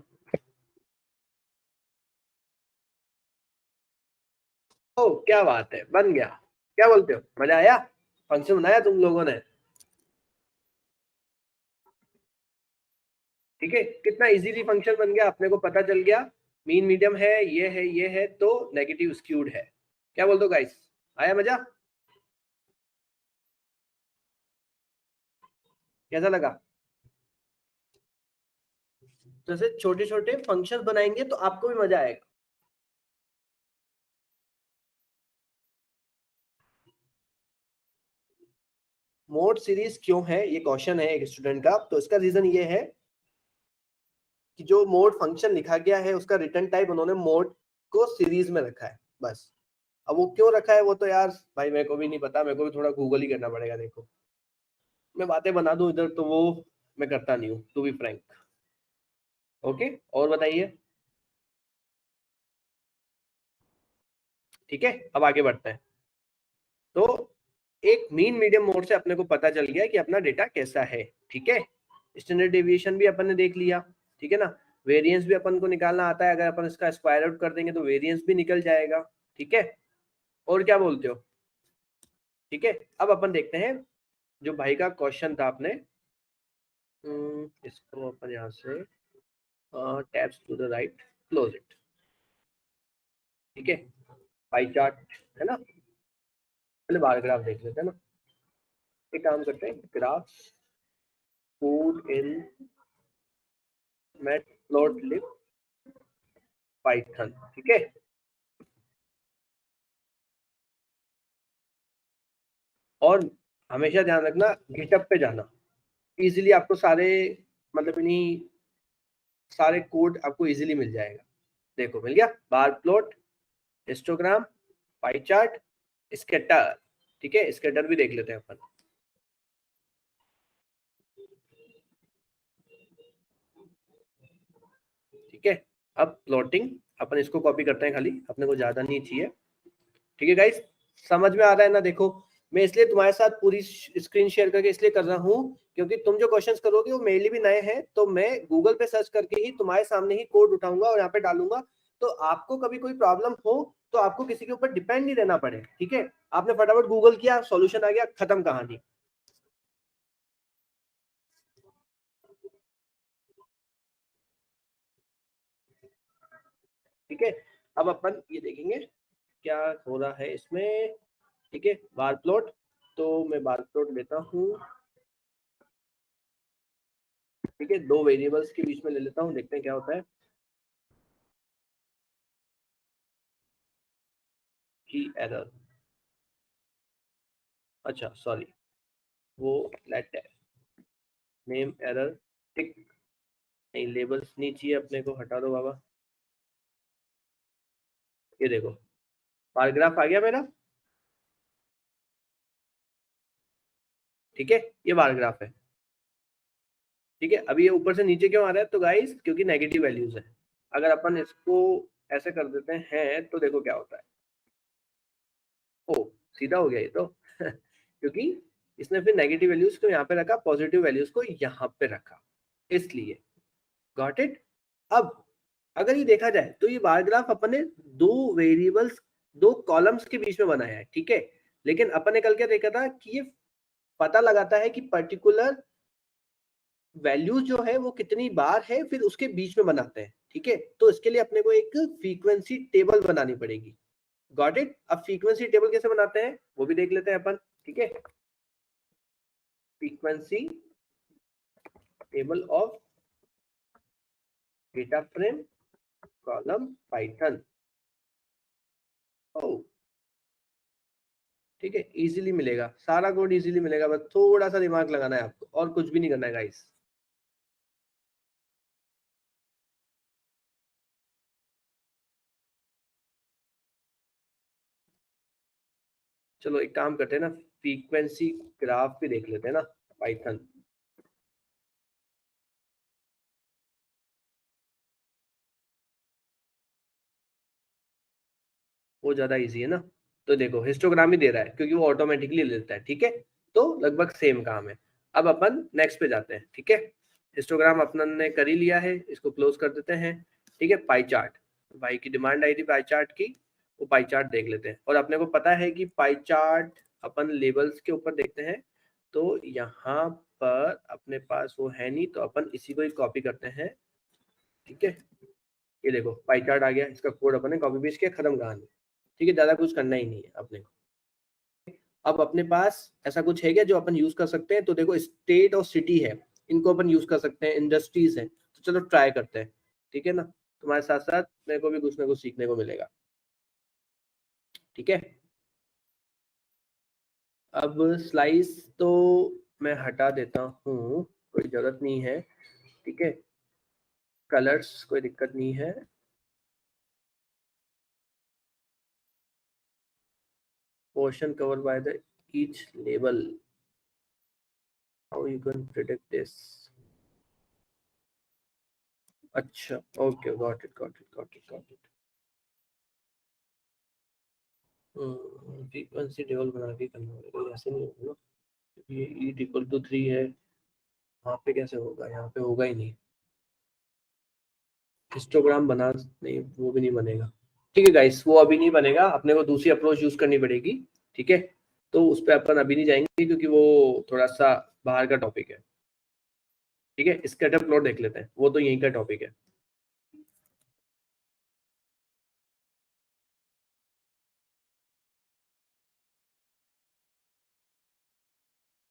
ओ क्या बात है, बन गया। क्या बोलते हो, मजा आया, फंक्शन बनाया तुम लोगों ने, ठीक है, कितना इजीली फंक्शन बन गया, अपने को पता चल गया मीन मीडियम है, ये है, ये है, तो नेगेटिव स्क्यूड है। क्या बोलते हो गाइस, आया मजा, कैसा लगा। जैसे छोटे छोटे फंक्शन बनाएंगे तो आपको भी मजा आएगा। मोड सीरीज क्यों है, ये क्वेश्चन है एक स्टूडेंट का, तो इसका रीजन ये है कि जो मोड फंक्शन लिखा गया है उसका रिटर्न टाइप उन्होंने मोड को सीरीज में रखा है, बस। अब वो क्यों रखा है वो तो यार भाई मेरे को भी नहीं पता, मेरे को भी थोड़ा गूगल ही करना पड़ेगा। देखो, मैं बातें बना दूं इधर तो वो मैं करता नहीं हूँ, टू बी फ्रैंक। ओके, और बताइए, ठीक है, अब आगे बढ़ते हैं। तो एक मीन मीडियम मोड से अपने को पता चल गया कि अपना डेटा कैसा है, ठीक है। स्टैंडर्ड डेविएशन भी अपन ने देख लिया, ठीक है ना। वेरिएंस भी अपन को निकालना आता है, अगर अपन इसका स्क्वायर आउट कर देंगे तो वेरिएंस भी निकल जाएगा, ठीक है। और क्या बोलते हो, ठीक है। अब अपन देखते हैं जो भाई का क्वेश्चन था अपने, इसको अपन यहाँ से tabs to the right, close it, ठीक है। पाई चार्ट है ना, पहले बार ग्राफ देख लेते हैं ना। एक काम करते हैं, graph food in matplotlib Python, ठीक है। और हमेशा ध्यान रखना गिटअप पे जाना, इजीली आपको सारे मतलब इन्हीं सारे कोड आपको इजीली मिल जाएगा। देखो मिल गया, bar plot, histogram, pie chart, scatter, ठीक है। स्कैटर भी देख लेते हैं अपन, ठीक है। अब प्लॉटिंग अपन इसको कॉपी करते हैं, खाली अपने को ज्यादा नहीं चाहिए, ठीक है गाइस। समझ में आ रहा है ना? देखो मैं इसलिए तुम्हारे साथ पूरी स्क्रीन शेयर करके इसलिए कर रहा हूँ क्योंकि तुम जो क्वेश्चंस करोगे वो मेरे लिए भी नए हैं, तो मैं गूगल पे सर्च करके ही तुम्हारे सामने ही कोड उठाऊंगा और यहाँ पे डालूंगा, तो आपको कभी कोई प्रॉब्लम हो तो आपको किसी के ऊपर डिपेंड नहीं रहना पड़े, ठीक है। आपने फटाफट गूगल किया, सॉल्यूशन आ गया, खत्म कहानी, ठीक है। अब अपन ये देखेंगे क्या हो रहा है इसमें, ठीक है। बार प्लॉट, तो मैं बार प्लॉट लेता हूँ, ठीक है। दो वेरिएबल्स के बीच में ले लेता हूँ, देखते हैं क्या होता है। की एरर, अच्छा सॉरी, वो लेट है नेम एरर, टिक, नहीं लेबल्स नहीं चाहिए अपने को, हटा दो बाबा। ये देखो पैराग्राफ आ गया मेरा, ठीक है। ये पैराग्राफ है, ठीक है। अभी ये ऊपर से नीचे क्यों आ रहा है? तो गाइस क्योंकि नेगेटिव वैल्यूज है। अगर अपन इसको ऐसे कर देते हैं तो देखो क्या होता है, ओ सीधा हो गया ये तो क्योंकि इसने फिर नेगेटिव वैल्यूज को यहाँ पे रखा, पॉजिटिव वैल्यूज को यहाँ पे रखा, इसलिए। Got it. अब अगर ये देखा जाए तो ये बार ग्राफ अपन ने दो वेरिएबल्स, दो कॉलम्स के बीच में बनाया है, ठीक है। लेकिन अपन ने कल क्या देखा था कि ये पता लगाता है कि पर्टिकुलर वैल्यू जो है वो कितनी बार है, फिर उसके बीच में बनाते हैं, ठीक है। तो इसके लिए अपने को एक फ्रीक्वेंसी टेबल बनानी पड़ेगी। Got it. अब फ्रीक्वेंसी टेबल कैसे बनाते हैं वो भी देख लेते हैं अपन, ठीक है। Frequency table of data frame column Python, ओ ठीक है। इजीली मिलेगा, सारा कोड इजीली मिलेगा, बस थोड़ा सा दिमाग लगाना है आपको, और कुछ भी नहीं करना है गाइस। चलो एक काम करते हैं ना, फ्रीक्वेंसी ग्राफ भी देख लेते हैं ना, पाइथन। वो ज्यादा इजी है ना। तो देखो हिस्टोग्राम ही दे रहा है क्योंकि वो ऑटोमेटिकली लेता है, ठीक है। तो लगभग सेम काम है। अब अपन नेक्स्ट पे जाते हैं, ठीक है। हिस्टोग्राम अपन ने कर ही लिया है, इसको क्लोज कर देते हैं, ठीक है। पाई चार्ट, भाई की डिमांड आई थी पाई चार्ट की, वो पाई चार्ट देख लेते हैं। और अपने को पता है कि पाई चार्ट अपन लेबल्स के ऊपर देखते हैं, तो यहाँ पर अपने पास वो है नहीं, तो अपन इसी को ही कॉपी करते हैं, ठीक है। ये देखो पाई चार्ट आ गया, इसका कोड अपन ने कॉपी पेस्ट किया, खत्म कहानी, ठीक है। ज्यादा कुछ करना ही नहीं है अपने को। अब अपने पास ऐसा कुछ है क्या जो अपन यूज कर सकते हैं? तो देखो स्टेट और सिटी है, इनको अपन यूज कर सकते हैं, इंडस्ट्रीज है, तो चलो ट्राई करते हैं, ठीक है ना। तुम्हारे साथ साथ मेरे को भी कुछ ना कुछ सीखने को मिलेगा, ठीक है। अब स्लाइस तो मैं हटा देता हूँ, कोई जरूरत नहीं है, ठीक है। कलर्स कोई दिक्कत नहीं है। Portion cover by the each label, how you can predict this, अच्छा okay, got it got it got it got it. Frequency table बना के करना पड़ेगा, ऐसे नहीं होगा ना। ये ईट इक्वल टू 3 है, वहाँ पे कैसे होगा? यहाँ पे होगा ही नहीं। हिस्टोग्राम बना, नहीं वो भी नहीं बनेगा, ठीक है गाइस। वो अभी नहीं बनेगा, अपने को दूसरी अप्रोच यूज करनी पड़ेगी, ठीक है। तो उस पर अपन अभी नहीं जाएंगे क्योंकि वो थोड़ा सा बाहर का टॉपिक है, ठीक है। स्कैटर प्लॉट देख लेते हैं, वो तो यहीं का टॉपिक है।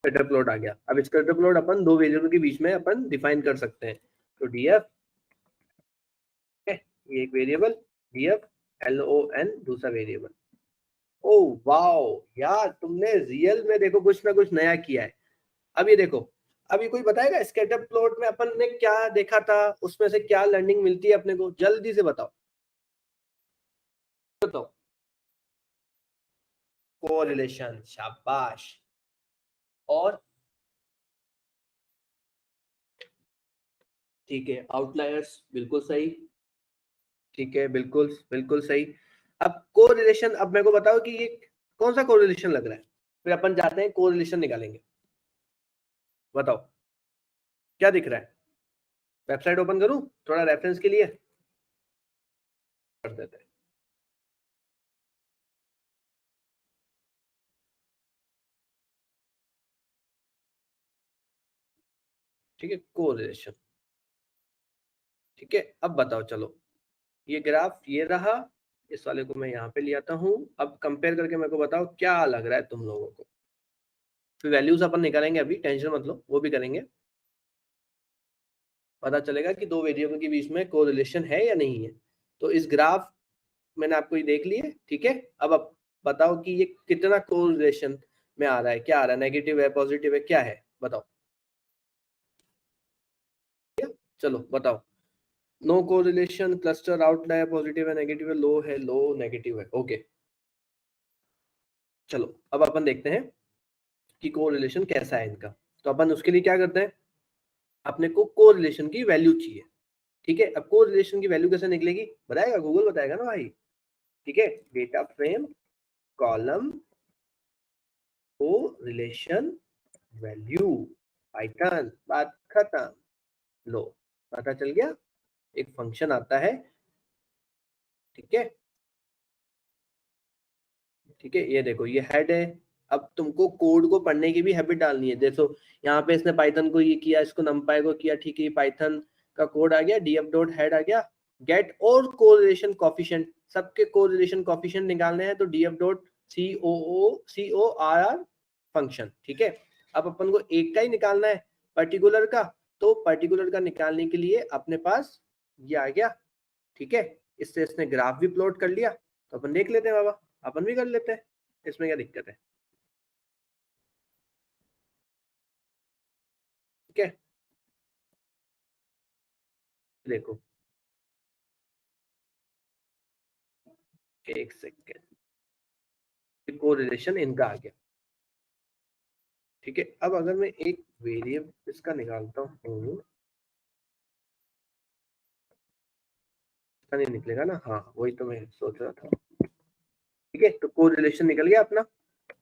स्कैटर प्लॉट आ गया। अब स्कैटर प्लॉट अपन दो वेरिएबल के बीच में अपन डिफाइन कर सकते हैं, तो डीएफ ये एक वेरिएबल df lon दूसरा वेरिएबल। ओ वाओ यार, तुमने रियल में देखो कुछ ना कुछ नया किया है। अब ये देखो, अब ये कोई बताएगा स्कैटर प्लॉट में अपन ने क्या देखा था, उसमें से क्या लर्निंग मिलती है अपने को, जल्दी से बताओ बताओ। कोरिलेशन, शाबाश। और ठीक है, आउटलायर्स, बिल्कुल सही। ठीक है, बिल्कुल बिल्कुल सही। अब कोरिलेशन, अब मेरे को बताओ कि ये कौन सा कोरिलेशन लग रहा है, फिर अपन जाते हैं कोरिलेशन निकालेंगे। बताओ क्या दिख रहा है। वेबसाइट ओपन करूं थोड़ा रेफरेंस के लिए, कर देते हैं। ठीक है, कोरिलेशन। ठीक है, अब बताओ चलो, ये ग्राफ ये रहा, इस वाले को मैं यहाँ पे ले आता हूँ। अब कंपेयर करके मेरे को बताओ क्या लग रहा है तुम लोगों को। फिर वैल्यूज अपन निकालेंगे, अभी टेंशन मत लो, वो भी करेंगे। पता चलेगा कि दो वेरिएबल के बीच में कोरिलेशन है या नहीं है। तो इस ग्राफ मैंने आपको ये देख लिए, ठीक है। अब आप बताओ कि ये कितना कोरिलेशन में आ रहा है, क्या आ रहा है, नेगेटिव है पॉजिटिव है क्या है, बताओ। चलो बताओ। No correlation, cluster, outlier, positive है नेगेटिव है, लो है लो, नेगेटिव है, ओके। चलो अब अपन देखते हैं कि कोरिलेशन कैसा है इनका। तो अपन उसके लिए क्या करते हैं, अपने को कोरिलेशन की वैल्यू चाहिए। ठीक है, अब कोरिलेशन की वैल्यू कैसे निकलेगी, बताएगा गूगल, बताएगा ना भाई। ठीक है, data frame column correlation value, Python, बात खत्म। लो, पता चल गया। एक फंक्शन आता है, ठीक है। ठीक है, ये देखो ये हेड है। अब तुमको कोड को पढ़ने की भी हैबिट डालनी है। देखो यहाँ पे इसने पाइथन को ये किया, इसको नंपाई को किया, ठीक है, पाइथन का कोड आ गया, डीएफ डॉट हेड आ गया, गेट और कोरिलेशन कॉफिशिएंट, सबके कोरिलेशन कॉफिशिएंट निकालने हैं तो डीएफ डॉट COR फंक्शन। ठीक है, अब अपन को एक का ही निकालना है, पर्टिकुलर का। तो पर्टिकुलर का निकालने के लिए अपने पास ये आ गया। ठीक है, इससे इसने ग्राफ भी प्लॉट कर लिया, तो अपन देख लेते हैं बाबा, अपन भी कर लेते हैं, इसमें क्या दिक्कत है। ठीक है, देखो एक सेकेंड, कोरिलेशन इनका आ गया। ठीक है, अब अगर मैं एक वेरिएबल इसका निकालता हूँ, इसका नहीं निकलेगा ना, हाँ वही तो मैं सोच रहा था। ठीक है, तो कोरिलेशन निकल गया अपना।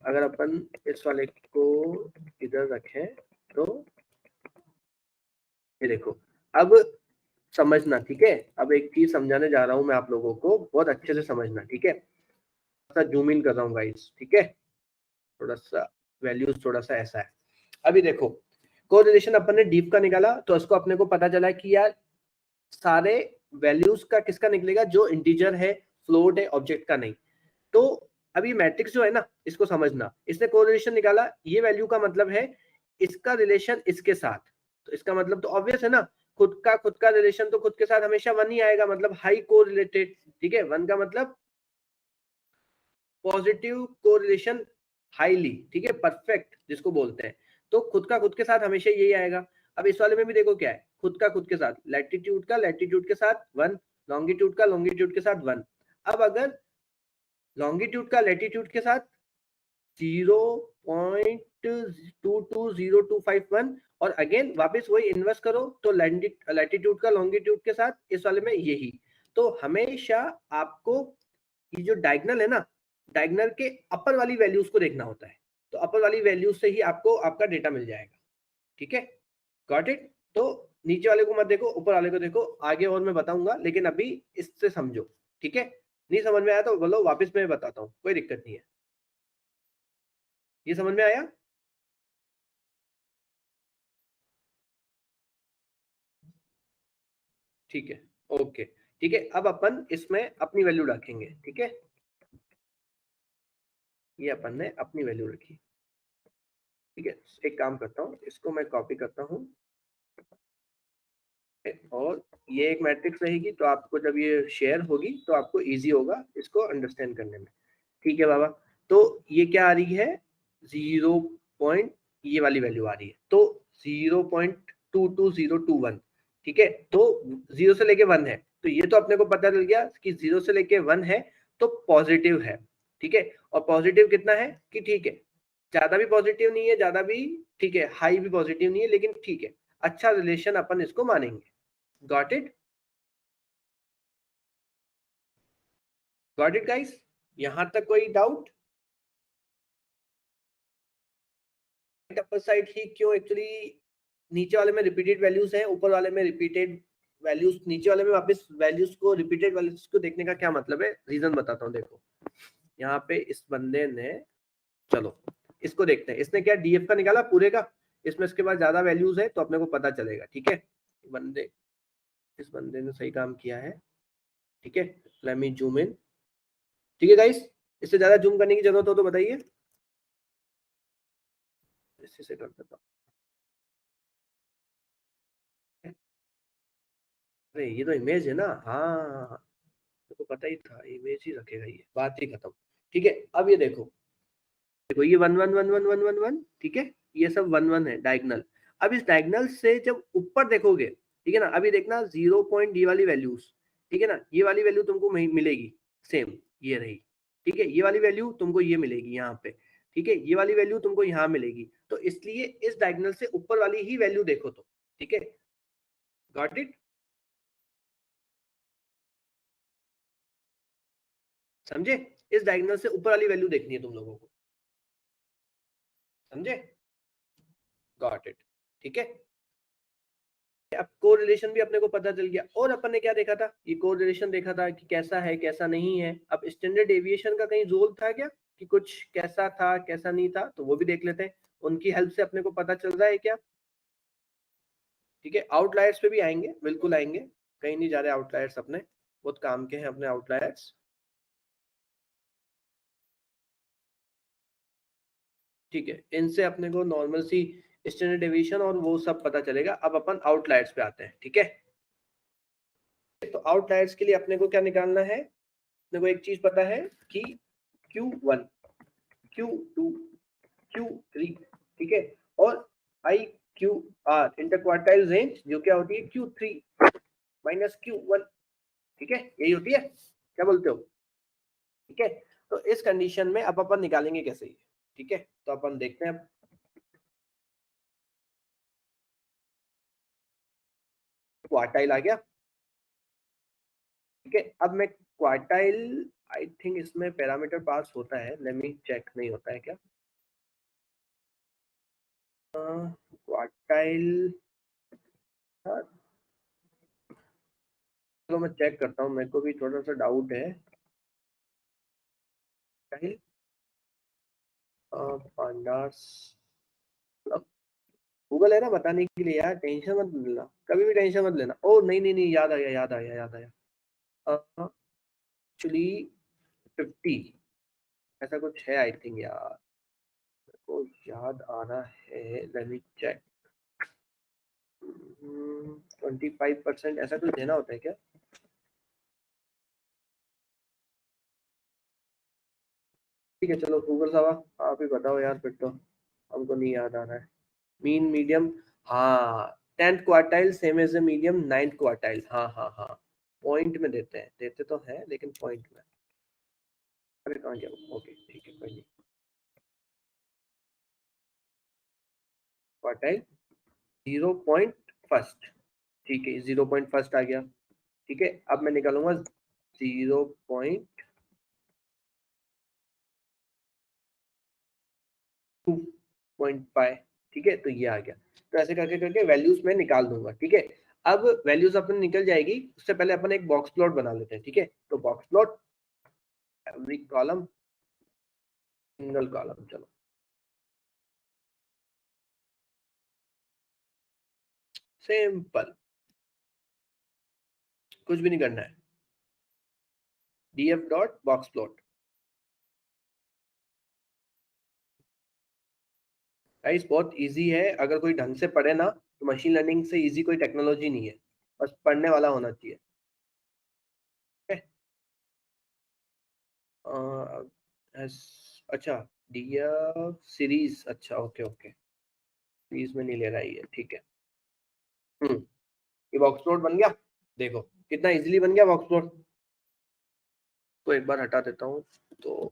अगर अपन इस वाले को इधर रखें तो ये देखो, अब समझना, ठीक है। अब एक चीज समझाने जा रहा हूं मैं आप लोगों को, बहुत अच्छे से समझना, ठीक है। थोड़ा सा जूम इन कर रहा हूँ गाइस, ठीक है। थोड़ा सा वैल्यूज थोड़ा सा ऐसा है। अभी देखो, कोरिलेशन अपन ने डीप का निकाला, तो उसको अपने को पता चला कि यार सारे वैल्यूज का किसका निकलेगा, जो इंटीजर है, फ्लोट है, ऑब्जेक्ट का नहीं। तो अभी मैट्रिक्स जो है ना, इसको समझना, इसने कोरिलेशन निकाला, ये वैल्यू का मतलब है इसका रिलेशन इसके साथ। तो इसका मतलब तो ऑब्वियस है ना, खुद का रिलेशन तो खुद के साथ हमेशा वन ही आएगा, मतलब हाई कोरिलेटेड। ठीक है, वन का मतलब पॉजिटिव कोरिलेशन, हाईली, ठीक है, परफेक्ट जिसको बोलते हैं। तो खुद के साथ हमेशा यही आएगा। अब इस वाले में भी देखो क्या है, खुद के साथ, लैटिट्यूड के साथ वन, लॉन्गिट्यूड के साथ वन। अब अगर लॉन्गिट्यूड का लैटिट्यूड के साथ 0.220251, और अगेन वापस वही इन्वर्स करो तो लैटिट्यूड का लॉन्गिट्यूड के साथ इस वाले में यही। तो हमेशा आपको ये जो डायगनल है ना, डायगनल के अपर वाली वैल्यूज को देखना होता है। तो अपर वाली वैल्यूज से ही आपको आपका डेटा मिल जाएगा। ठीक है, गॉट इट। तो नीचे वाले को मत देखो, ऊपर वाले को देखो, आगे और मैं बताऊंगा, लेकिन अभी इससे समझो। ठीक है, नहीं समझ में आया तो बोलो, वापस मैं बताता हूँ, कोई दिक्कत नहीं है। ये समझ में आया। ठीक है, ओके। ठीक है, अब अपन इसमें अपनी वैल्यू रखेंगे। ठीक है, ये अपन ने अपनी वैल्यू रखी। ठीक है, एक काम करता हूँ, इसको मैं कॉपी करता हूँ, और ये एक मैट्रिक्स रहेगी, तो आपको जब ये शेयर होगी तो आपको इजी होगा इसको अंडरस्टैंड करने में। ठीक है बाबा, तो ये क्या आ रही है, 0 पॉइंट, ये वाली वैल्यू आ रही है, तो 0.22021। ठीक है, तो 0 से लेके 1 है, तो ये तो अपने को पता चल गया कि 0 से लेके 1 है तो पॉजिटिव है। ठीक है, और पॉजिटिव कितना है कि ठीक है, ज्यादा भी पॉजिटिव नहीं है, ज्यादा भी ठीक है, हाई भी पॉजिटिव नहीं है, लेकिन ठीक है, अच्छा रिलेशन अपन इसको मानेंगे। Got it, got it guys, यहां तक कोई डाउट? अपर साइड ही क्यों, एक्चुअली नीचे वाले में रिपीटेड वैल्यूज है, ऊपर वाले में रिपीटेड वैल्यूज, नीचे वाले में वापस वैल्यूज को, रिपीटेड वैल्यूज को देखने का क्या मतलब है, रीजन बताता हूँ। देखो यहाँ पे इस बंदे ने, चलो इसको देखते हैं, इसने क्या डीएफ का निकाला पूरे का, इसमें इसके बाद ज्यादा वैल्यूज है तो अपने को पता चलेगा। ठीक है, बंदे, इस बंदे ने सही काम किया है। ठीक है, लेट मी जूम इन। ठीक है गाइस, इससे ज्यादा जूम करने की जरूरत हो तो बताइए, इसी से कर देता हूँ। अरे ये तो इमेज है ना, हाँ तो पता ही था इमेज ही रखेगा, ये बात ही खत्म। ठीक है, अब ये देखो, देखो ये 1 1 1 1 1 1 1, ठीक है, ये सब 1 1 है डायगनल। अब इस डायगनल से जब ऊपर देखोगे, ठीक है ना, अभी देखना 0 पॉइंट ये वाली वैल्यूज, ठीक है ना, ये वाली वैल्यू तुमको मिलेगी सेम, ये रही। ठीक है, ये वाली वैल्यू तुमको ये मिलेगी यहाँ पे। ठीक है, ये वाली वैल्यू तुमको यहाँ मिलेगी, तो इसलिए इस डायगनल से ऊपर वाली ही वैल्यू देखो तो। ठीक है, गॉट इट, समझे? इस डायगोनल से ऊपर वाली वैल्यू देखनी है तुम लोगों को, समझे? गॉट इट, ठीक है। अब कोरिलेशन भी अपने को पता चल गया, और अपन ने क्या देखा था, ये कोरिलेशन देखा था कि कैसा है कैसा नहीं है। अब स्टैंडर्ड डेविएशन का कहीं रोल था क्या, कि कुछ कैसा था कैसा नहीं था, तो वो भी देख लेते हैं, उनकी हेल्प से अपने को पता चल रहा है क्या। ठीक है, आउटलायर्स पे भी आएंगे, बिल्कुल आएंगे, कहीं नहीं जा रहे आउटलायर्स अपने, बहुत काम के हैं अपने आउटलायर्स। ठीक है, इनसे अपने को नॉर्मल सी स्टैंडर्ड डेविएशन और वो सब पता चलेगा। अब अपन आउटलायर्स पे आते हैं। ठीक है, तो आउटलायर्स के लिए अपने को क्या निकालना है, अपने को एक चीज पता है कि Q1, Q2, Q3, ठीक है, और IQR इंटरक्वार्टाइल रेंज जो क्या होती है Q3 माइनस Q1। ठीक है, यही होती है, क्या बोलते हो? ठीक है, तो इस कंडीशन में अब अपन निकालेंगे कैसे ये। ठीक है, तो अपन देखते हैं, अब क्वार्टाइल आ गया। ठीक है, अब मैं क्वार्टाइल, आई थिंक इसमें पैरामीटर पास होता है, लेट मी चेक, नहीं होता है क्या क्वार्टाइल? हाँ, चलो मैं चेक करता हूँ, मेरे को भी थोड़ा सा डाउट है। पांडास, गूगल है ना बताने के लिए यार, टेंशन मत लेना, कभी भी टेंशन मत लेना। ओ नहीं नहीं नहीं, याद आ गया, याद आ गया, याद आया, एक्चुअली 50 ऐसा कुछ है आई थिंक यार, मेरे को याद आ रहा है, लेट मी चेक। 25% ऐसा कुछ देना होता है क्या? ठीक है, चलो गूगल साहब आप ही बताओ यार, फिर तो हमको नहीं याद आ रहा है। मीन मीडियम, हाँ, 10th quartile same as a medium, 9th quartile, हाँ हाँ हाँ, पॉइंट में देते हैं, देते तो है लेकिन पॉइंट में। अरे कहाँ गया, ओके ठीक है, कोई नहीं, क्वार्टाइल 0.1, ठीक है, 0.1 आ गया। ठीक है, अब मैं निकालूंगा 0.2.5। ठीक है, तो ये आ गया, तो ऐसे करके करके वैल्यूज में निकाल दूंगा। ठीक है, अब वैल्यूज अपन निकल जाएगी, उससे पहले अपन एक बॉक्स प्लॉट बना लेते हैं। ठीक है, तो box plot, every column, single column, चलो सिंपल, कुछ भी नहीं करना है, df dot box plot. Guys बहुत इजी है, अगर कोई ढंग से पढ़े ना, तो मशीन लर्निंग से इजी कोई टेक्नोलॉजी नहीं है। बस पढ़ने वाला होना चाहिए। अच्छा, डियर सीरीज, अच्छा ओके ओके, सीरीज में नहीं ले रहा है ये, ठीक है। ये बॉक्स प्लॉट बन गया, देखो कितना इजीली बन गया बॉक्स प्लॉट। तो एक बार हटा देता हूँ, तो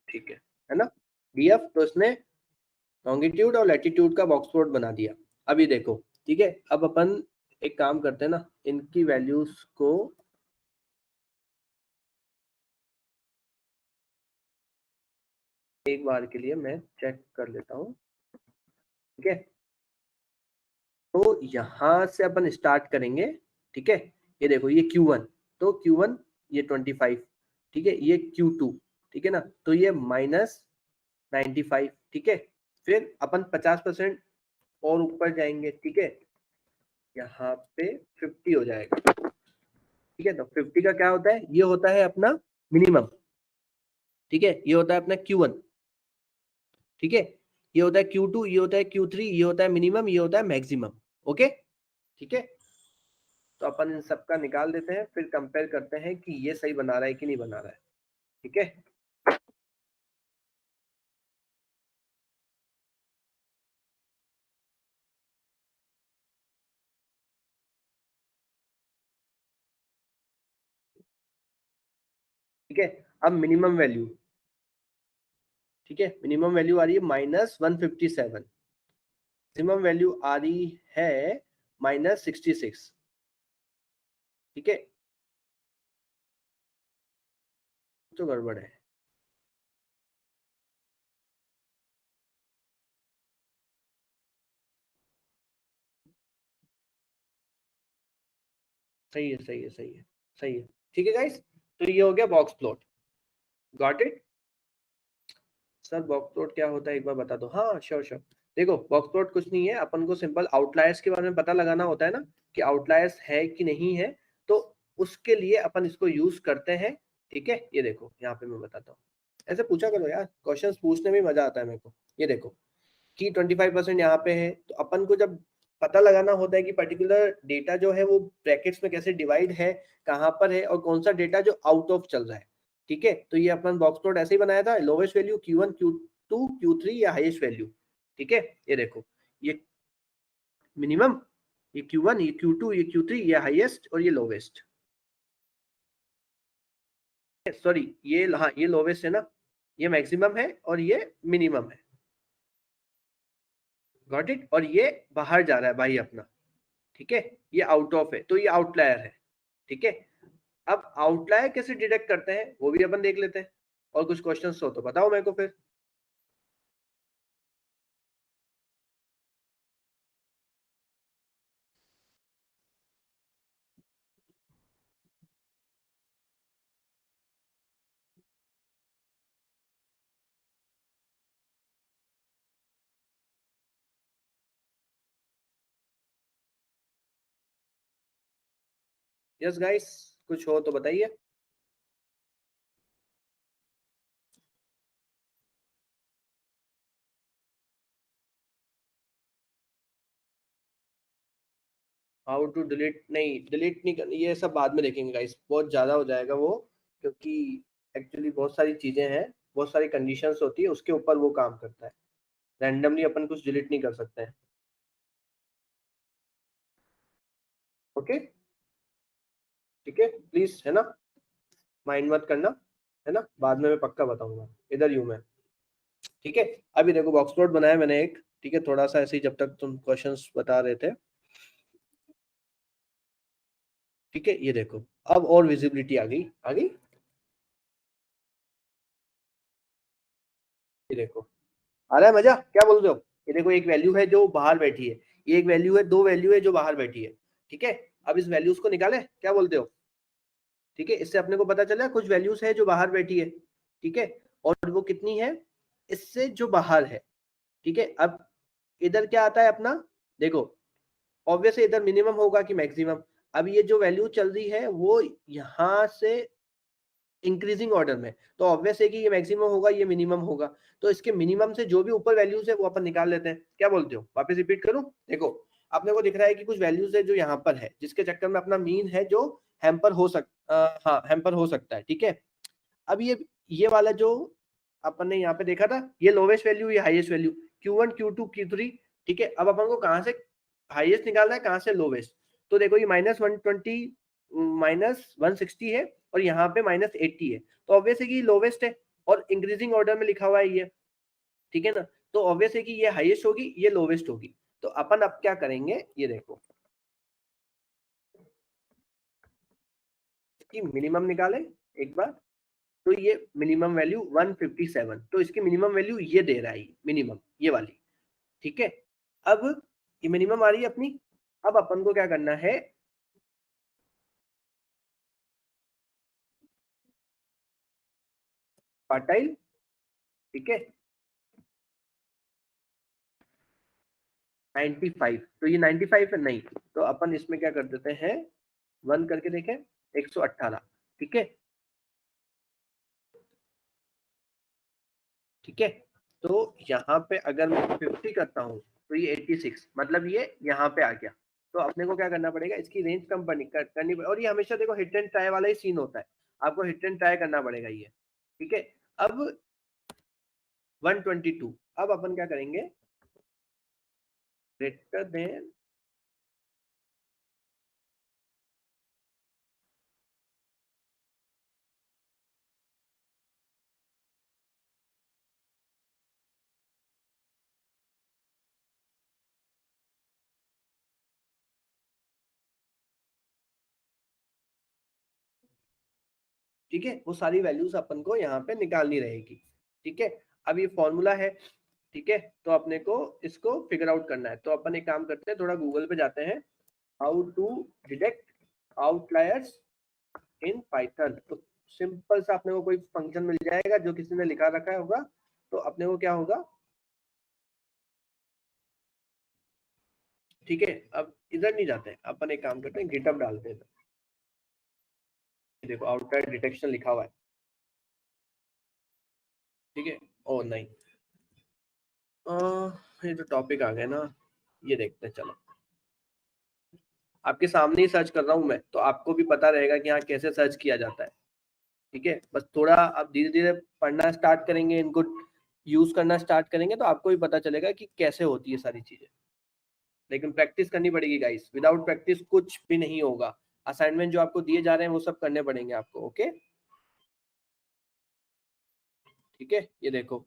ठीक है ना। डीएफ तो इसने लॉन्गिट्यूड और लैटिट्यूड का बॉक्स प्लॉट बना दिया। अभी देखो, ठीक है, अब अपन एक काम करते हैं ना, इनकी वैल्यूज को एक बार के लिए मैं चेक कर लेता हूँ, ठीक है। तो यहां से अपन स्टार्ट करेंगे, ठीक है। ये देखो ये Q1, तो Q1 ये 25, ठीक है, ये Q2, ठीक है ना, तो ये -95, ठीक है। फिर अपन 50% और ऊपर जाएंगे, ठीक है, यहाँ पे 50 हो जाएगा, ठीक है। तो 50 का क्या होता है, ये होता है अपना मिनिमम, ठीक है, ये होता है अपना Q1, ठीक है, ये होता है Q2, ये होता है Q3, ये होता है मिनिमम, ये होता है मैक्सिमम, ओके, ठीक है। तो अपन इन सब का निकाल देते हैं, फिर कंपेयर करते हैं कि ये सही बना रहा है कि नहीं बना रहा है, ठीक है। ठीक है, अब मिनिमम वैल्यू, ठीक है, मिनिमम वैल्यू आ रही है -157, मैक्सिमम वैल्यू आ रही है -66, ठीक है। तो गड़बड़ है, सही है सही है सही है सही है, ठीक है गाइस। तो ये हो गया box plot, got it. Sir box plot क्या होता है एक बार बता दो। हाँ श्योर श्योर, देखो बॉक्स प्लॉट कुछ नहीं है, अपन को सिंपल आउटलायर्स के बारे में पता लगाना होता है ना, कि आउटलायर्स है कि नहीं है, तो उसके लिए अपन इसको यूज करते हैं, ठीक है। ये देखो यहाँ पे मैं बताता हूँ, ऐसे पूछा करो यार, क्वेश्चंस पूछने में मजा आता है मेरे को। ये देखो कि 25% यहाँ पे है, तो अपन को जब पता लगाना होता है कि पर्टिकुलर डेटा जो है वो ब्रैकेट्स में कैसे डिवाइड है, कहाँ पर है, और कौन सा डेटा जो आउट ऑफ चल रहा है, ठीक है। तो ये अपन बॉक्स प्लॉट ऐसे ही बनाया था, lowest value Q1 Q2 Q3 या हाईएस्ट वैल्यू, ठीक है। ये देखो ये मिनिमम, ये Q1, ये Q2, ये Q3, ये हाईएस्ट और ये लोवेस्ट, सॉरी ये, हाँ ये लोवेस्ट है ना, ये मैक्सिमम है और ये मिनिमम है, गॉट इट। और ये बाहर जा रहा है भाई अपना, ठीक है, ये आउट ऑफ है, तो ये आउटलायर है, ठीक है। अब आउटलायर कैसे डिटेक्ट करते हैं वो भी अपन देख लेते हैं, और कुछ क्वेश्चंस हो तो बताओ मेरे को फिर। यस गाइस, कुछ हो तो बताइए। हाउ टू डिलीट, नहीं डिलीट नहीं करनी, ये सब बाद में देखेंगे गाइस, बहुत ज्यादा हो जाएगा वो, क्योंकि एक्चुअली बहुत सारी चीजें हैं, बहुत सारी कंडीशंस होती है, उसके ऊपर वो काम करता है, रैंडमली अपन कुछ डिलीट नहीं कर सकते हैं, ओके, ठीक है प्लीज, है ना, माइंड मत करना, है ना, बाद में मैं पक्का बताऊंगा, इधर यूं मैं, ठीक है। अभी देखो बॉक्स प्लॉट बनाया मैंने एक, ठीक है, थोड़ा सा ऐसे ही जब तक तुम क्वेश्चंस बता रहे थे, ठीक है। ये देखो अब और विजिबिलिटी आ गई, आ गई, ये देखो आ रहा है मजा, क्या बोल रहे हो। ये देखो एक वैल्यू है जो बाहर बैठी है, ये एक वैल्यू है, दो वैल्यू है जो बाहर बैठी है, ठीक है। अब इस वैल्यूज को निकाले, क्या बोलते हो, ठीक है, इससे अपने को पता चला कुछ वैल्यूज है जो बाहर बैठी है, ठीक है, और वो कितनी है इससे जो बाहर है, ठीक है। अब इधर क्या आता है अपना, देखो ऑब्वियसली इधर मिनिमम होगा कि मैक्सिमम। अब ये जो वैल्यू चल रही है वो यहाँ से इंक्रीजिंग ऑर्डर में, तो ऑब्वियस है कि ये मैक्सिमम होगा, ये मिनिमम होगा, तो इसके मिनिमम से जो भी ऊपर वैल्यूज है वो अपन निकाल लेते हैं, क्या बोलते हो, वापस रिपीट करूं, देखो अपने को दिख रहा है कि कुछ वैल्यूज है जो यहाँ पर है, जिसके चक्कर में अपना मीन है जो हैम्पर हो हैम्पर हो सकता है। ठीक है, अब ये वाला जो अपन ने यहाँ पे देखा था, ये लोवेस्ट वैल्यू, ये highest value, Q1 Q2 Q3। ठीक है, अब अपन को कहाँ से हाईएस्ट निकालना है, कहाँ से लोवेस्ट। तो देखो ये -120 -160 है और यहाँ पे -80 है, तो ऑब्वियस है कि लोवेस्ट है और इंक्रीजिंग ऑर्डर में लिखा हुआ है ये। ठीक है ना, तो ऑब्वियस है कि ये हाईएस्ट होगी, ये लोवेस्ट होगी। तो अपन अब क्या करेंगे, ये देखो इसकी मिनिमम निकाले एक बार। तो ये मिनिमम वैल्यू 157, तो इसकी मिनिमम वैल्यू ये दे रहा है, मिनिमम ये वाली। ठीक है, अब ये मिनिमम आ रही है अपनी। अब अपन को क्या करना है, क्वार्टाइल। ठीक है, 95, तो ये 95 है नहीं, तो अपन इसमें क्या कर देते हैं, 1 करके देखें, 118। ठीक है, ठीक है, तो यहाँ पे अगर मैं 50 करता हूँ तो ये 86, मतलब ये यहाँ पे आ गया। तो अपने को क्या करना पड़ेगा, इसकी रेंज कम करनी पड़ेगी, और ये हमेशा देखो हिट एंड ट्राई वाला ही सीन होता है, आपको हिट एंड ट्राई करना पड़ेगा ये। ठीक है, अब 122, अब अपन क्या करेंगे, ग्रेटर देन, ठीक है, वो सारी वैल्यूज अपन को यहाँ पे निकालनी रहेगी। ठीक है, अब ये फॉर्मूला है। ठीक है, तो अपने को इसको फिगर आउट करना है, तो अपन एक काम करते हैं, थोड़ा गूगल पे जाते हैं, how to detect outliers in Python. तो सिंपल सा अपने को कोई फंक्शन मिल जाएगा जो किसी ने लिखा रखा है होगा, तो अपने को क्या होगा। ठीक है, अब इधर नहीं जाते हैं, अपन एक काम करते हैं, गिटअप डालते हैं। देखो आउटलायर डिटेक्शन लिखा हुआ है। ठीक है, ओ नहीं, ये जो टॉपिक आ गया ना, ये देखते हैं चलो। आपके सामने ही सर्च कर रहा हूँ मैं, तो आपको भी पता रहेगा कि हाँ कैसे सर्च किया जाता है। ठीक है, बस थोड़ा आप धीरे धीरे पढ़ना स्टार्ट करेंगे, इनको यूज करना स्टार्ट करेंगे, तो आपको भी पता चलेगा कि कैसे होती है सारी चीजें। लेकिन प्रैक्टिस करनी पड़ेगी गाइस, विदाउट प्रैक्टिस कुछ भी नहीं होगा। असाइनमेंट जो आपको दिए जा रहे हैं वो सब करने पड़ेंगे आपको। ओके, ठीक है, ये देखो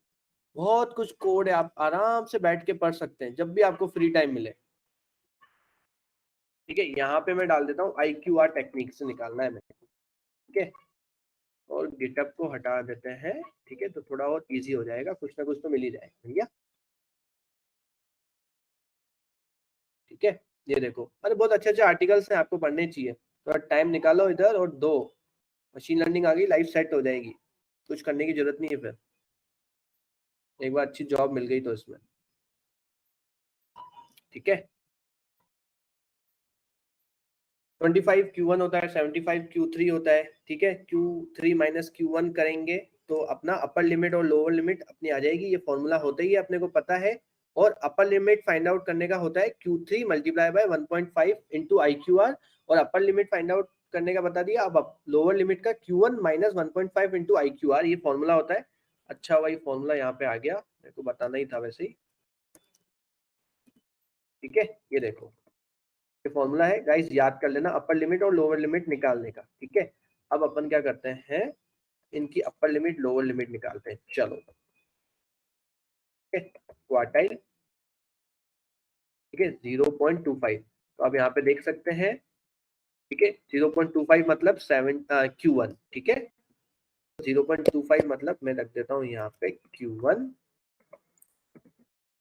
बहुत कुछ कोड है, आप आराम से बैठ के पढ़ सकते हैं जब भी आपको फ्री टाइम मिले। ठीक है, यहाँ पे मैं डाल देता हूँ IQR टेक्निक से निकालना है मेरे को। ठीक है, और गिटअप को हटा देते हैं। ठीक है, तो थोड़ा और इजी हो जाएगा, कुछ ना कुछ तो मिल ही जाएगा भैया। ठीक है, ये देखो, अरे बहुत अच्छे अच्छे आर्टिकल्स हैं, आपको पढ़ने चाहिए, थोड़ा टाइम निकालो इधर और दो। मशीन लर्निंग आ गई, लाइफ सेट हो जाएगी, कुछ करने की जरूरत नहीं है फिर, एक बार अच्छी जॉब मिल गई तो इसमें। ठीक है, 25 Q1 होता है, 75 Q3 होता है। ठीक है, Q3 - Q1 करेंगे तो अपना अपर लिमिट और लोअर लिमिट अपनी आ जाएगी, ये फॉर्मूला होता ही है, अपने को पता है। और अपर लिमिट फाइंड आउट करने का होता है Q3 × 1.5 × IQR, और अपर लिमिट फाइंड आउट करने का बता दिया। अब लोअर लिमिट का Q1 - 1.5 × IQR, ये फॉर्मूला होता है। अच्छा वही फॉर्मूला यहाँ पे आ गया, मेरे को बताना ही था वैसे ही। ठीक है, ये देखो ये फॉर्मूला है गाइस, याद कर लेना अपर लिमिट और लोअर लिमिट निकालने का। ठीक है, अब अपन क्या करते हैं, इनकी अपर लिमिट लोअर लिमिट निकालते हैं, चलो। क्वार्टाइल, ठीक है, 0.25, तो आप यहाँ पे देख सकते हैं। ठीक है, 0.25 मतलब 7 Q1। ठीक है, 0.25 मतलब मैं रख देता हूँ यहाँ पे Q1।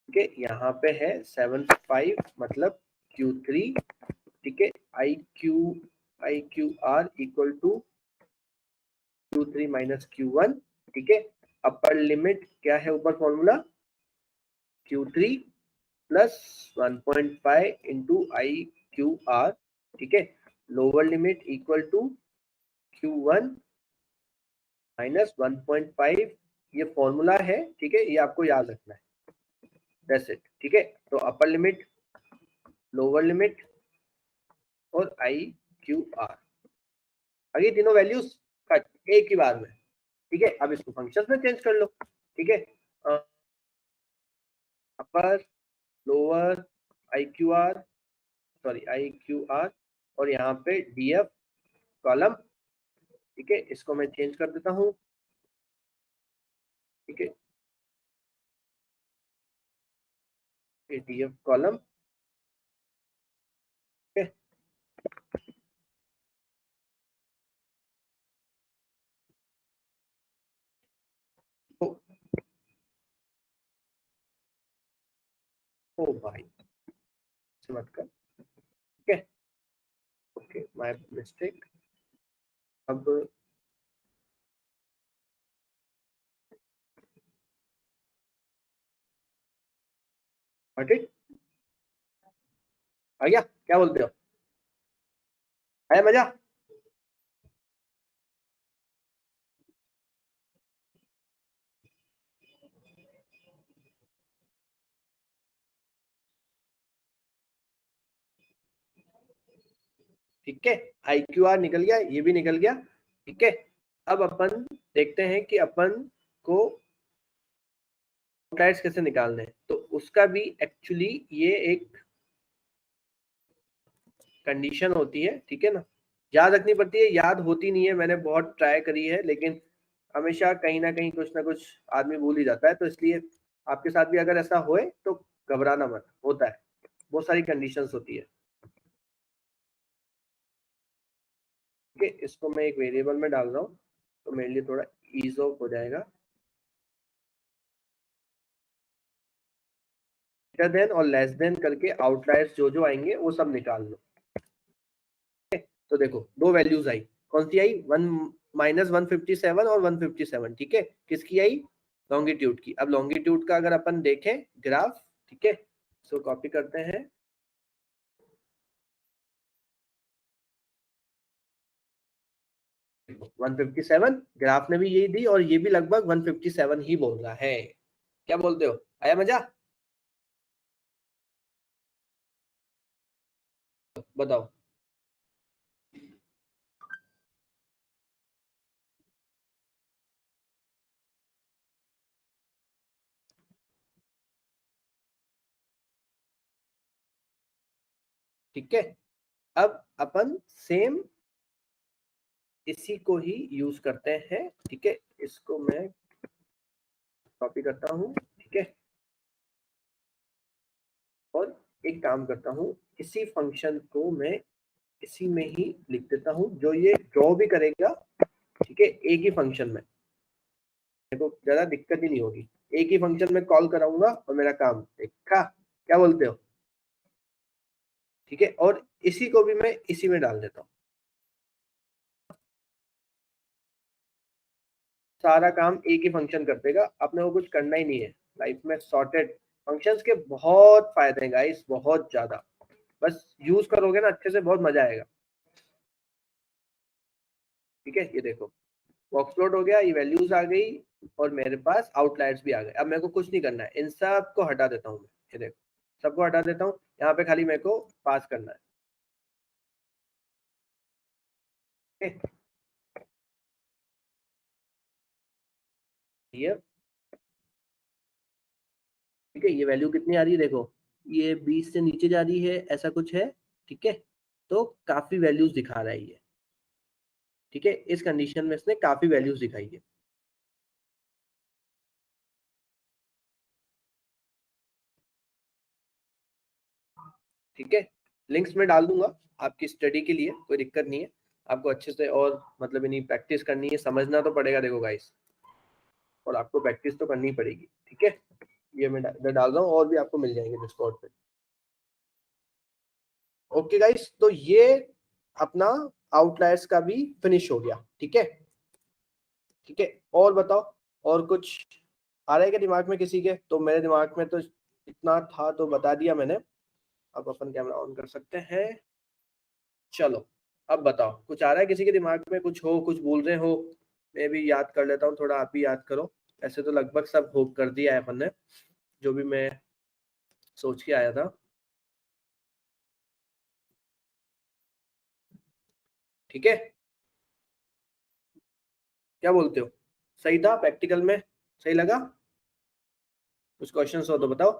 ठीक है, यहाँ पे है 75 मतलब Q3। ठीक है, IQR equal to Q3 - Q1। ठीक है, अपर लिमिट क्या है, ऊपर फॉर्मूला Q3 + 1.5 × IQR। ठीक है, lower limit equal to Q1 - 1.5, ये फॉर्मूला है। ठीक है, ये आपको याद रखना है, दैट्स इट। ठीक है, तो अपर लिमिट लोअर लिमिट और IQR, अभी तीनों वैल्यूज कट एक ही बार में। ठीक है, अब इसको फंक्शंस में चेंज कर लो। ठीक है, अपर, लोअर, IQR, सॉरी IQR, और यहाँ पे DF कॉलम। ठीक है, इसको मैं चेंज कर देता हूँ। ठीक है, DF कॉलम। ठीक है, ओ, ओ भाई से मत कर। ठीक है, ओके माय मिस्टेक। अब इट आ गया, क्या बोलते हो, आया मजा? ठीक है, IQR निकल गया, ये भी निकल गया। ठीक है, अब अपन देखते हैं कि अपन को आउटलायर्स कैसे निकालने हैं। तो उसका भी एक्चुअली ये एक कंडीशन होती है। ठीक है ना, याद रखनी पड़ती है, याद होती नहीं है, मैंने बहुत ट्राई करी है, लेकिन हमेशा कहीं ना कहीं कुछ ना कुछ आदमी भूल ही जाता है। तो इसलिए आपके साथ भी अगर ऐसा होए तो घबराना मत, होता है, बहुत सारी कंडीशंस होती है। ठीक है, इसको मैं एक वेरिएबल में डाल रहा हूँ तो मेरे लिए थोड़ा ईज ऑफ हो जाएगा। ग्रेटर देन और लेस देन करके आउटलायर्स जो जो आएंगे वो सब निकाल लो। तो देखो दो वैल्यूज आई, कौन सी आई, वन -157 और 157। ठीक है, किसकी आई, लॉन्गिट्यूड की। अब लॉन्गिट्यूड का अगर अपन देखें ग्राफ, ठीक है, सो कॉपी करते हैं। 157 ग्राफ ने भी यही दी और ये भी लगभग 157 ही बोल रहा है। क्या बोलते हो, आया मजा? बताओ। ठीक है, अब अपन सेम इसी को ही यूज करते हैं। ठीक है, इसको मैं कॉपी करता हूँ। ठीक है, और एक काम करता हूँ, इसी फंक्शन को मैं इसी में ही लिख देता हूँ, जो ये ड्रॉ भी करेगा। ठीक है, एक ही फंक्शन में, देखो ज्यादा दिक्कत ही नहीं होगी, एक ही फंक्शन में कॉल कराऊंगा और मेरा काम देखा। क्या बोलते हो? ठीक है, और इसी को भी मैं इसी में डाल देता हूँ, सारा काम एक ही फंक्शन कर देगा, अपने को कुछ करना ही नहीं है लाइफ में, सॉर्टेड। फंक्शंस के बहुत फायदे हैं गाइस, बहुत ज्यादा, बस यूज करोगे ना अच्छे से, बहुत मजा आएगा। ठीक है, ये देखो बॉक्स प्लॉट हो गया, ये वैल्यूज आ गई और मेरे पास आउटलायर्स भी आ गए। अब मेरे को कुछ नहीं करना है, इन सब को हटा देता हूँ मैं, ये देखो सबको हटा देता हूँ, यहाँ पे खाली मेरे को पास करना है। ठीक है, ये ठीक है, ये वैल्यू कितनी आ रही है देखो, ये 20 से नीचे जा रही है, ऐसा कुछ है। ठीक है, तो काफी वैल्यूज दिखा रहा है ये। ठीक है, इस कंडीशन में इसने काफी वैल्यूज दिखाई है। ठीक है, लिंक्स में डाल दूंगा आपकी स्टडी के लिए, कोई दिक्कत नहीं है। आपको अच्छे से और मतलब इन्हीं प्रैक्टिस करनी है, समझना तो पड़ेगा देखो गाइस, और आपको प्रैक्टिस तो करनी पड़ेगी। ठीक है, ये मैं इधर डाल रहा हूँ और भी आपको मिल जाएंगे डिस्कॉर्ड पे। ओके गाइस, तो ये अपना आउटलायर्स का भी फिनिश हो गया। ठीक है, ठीक है, और बताओ, और कुछ आ रहा है क्या दिमाग में किसी के? तो मेरे दिमाग में तो इतना था तो बता दिया मैंने। अब अपन कैमरा ऑन कर सकते हैं। चलो, अब बताओ, कुछ आ रहा है किसी के दिमाग में, कुछ हो, कुछ भूल रहे हो? मैं भी याद कर लेता हूँ, थोड़ा आप भी याद करो। ऐसे तो लगभग सब हो कर दिया है अपन ने, जो भी मैं सोच के आया था। ठीक है, क्या बोलते हो? सही था प्रैक्टिकल में? सही लगा? कुछ क्वेश्चन हो तो बताओ,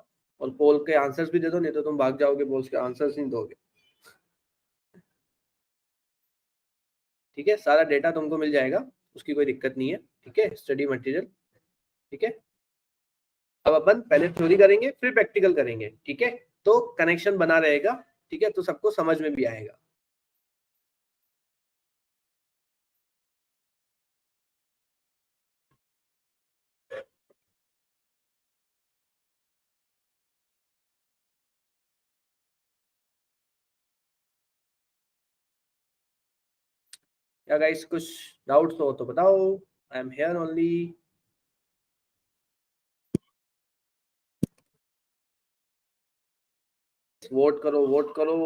और पोल के आंसर्स भी दे दो, नहीं तो तुम भाग जाओगे, पोल्स के आंसर्स नहीं दोगे। ठीक है, सारा डेटा तुमको मिल जाएगा, उसकी कोई दिक्कत नहीं है। ठीक है, स्टडी मटेरियल। ठीक है, अब अपन पहले थ्योरी करेंगे फिर प्रैक्टिकल करेंगे। ठीक है, तो कनेक्शन बना रहेगा। ठीक है, तो सबको समझ में भी आएगा। क्या गाइस, कुछ डाउट्स हो तो बताओ, I am here only. Vote करो, वोट करो।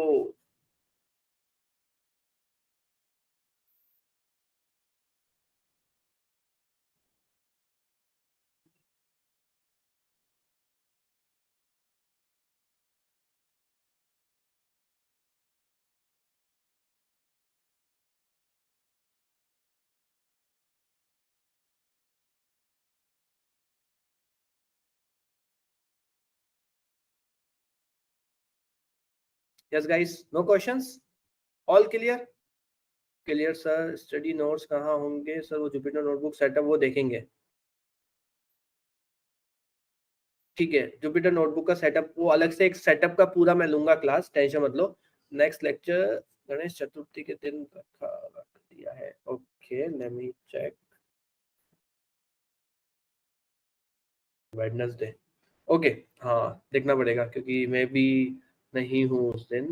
Yes guys, no questions, all clear? Clear sir. Study notes कहाँ होंगे सर? वो जुपिटर नोटबुक सेटअप वो देखेंगे। ठीक है, जुपिटर नोटबुक का सेटअप वो अलग से एक सेटअप का पूरा मैं लूंगा क्लास, टेंशन मत लो। नेक्स्ट लेक्चर गणेश चतुर्थी के दिन रख दिया है। Okay, let me check. Wednesday. Okay, हाँ देखना पड़ेगा क्योंकि मैं भी नहीं हूँ उस दिन,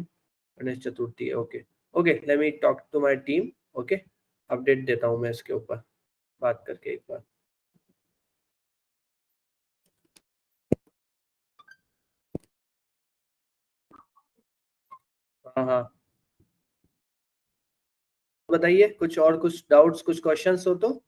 गणेश चतुर्थी है। Okay okay, let me talk to my team. Okay, update देता हूँ मैं इसके ऊपर, बात करके एक बार। हाँ हाँ, बताइए कुछ और, कुछ डाउट्स, कुछ क्वेश्चंस हो तो।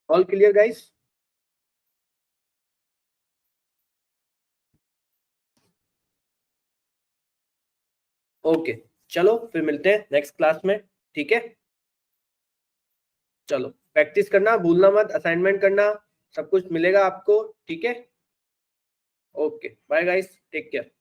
All clear guys? ओके, चलो फिर मिलते हैं नेक्स्ट क्लास में। ठीक है, चलो प्रैक्टिस करना भूलना मत, असाइनमेंट करना, सब कुछ मिलेगा आपको। ठीक है, okay bye guys, take care.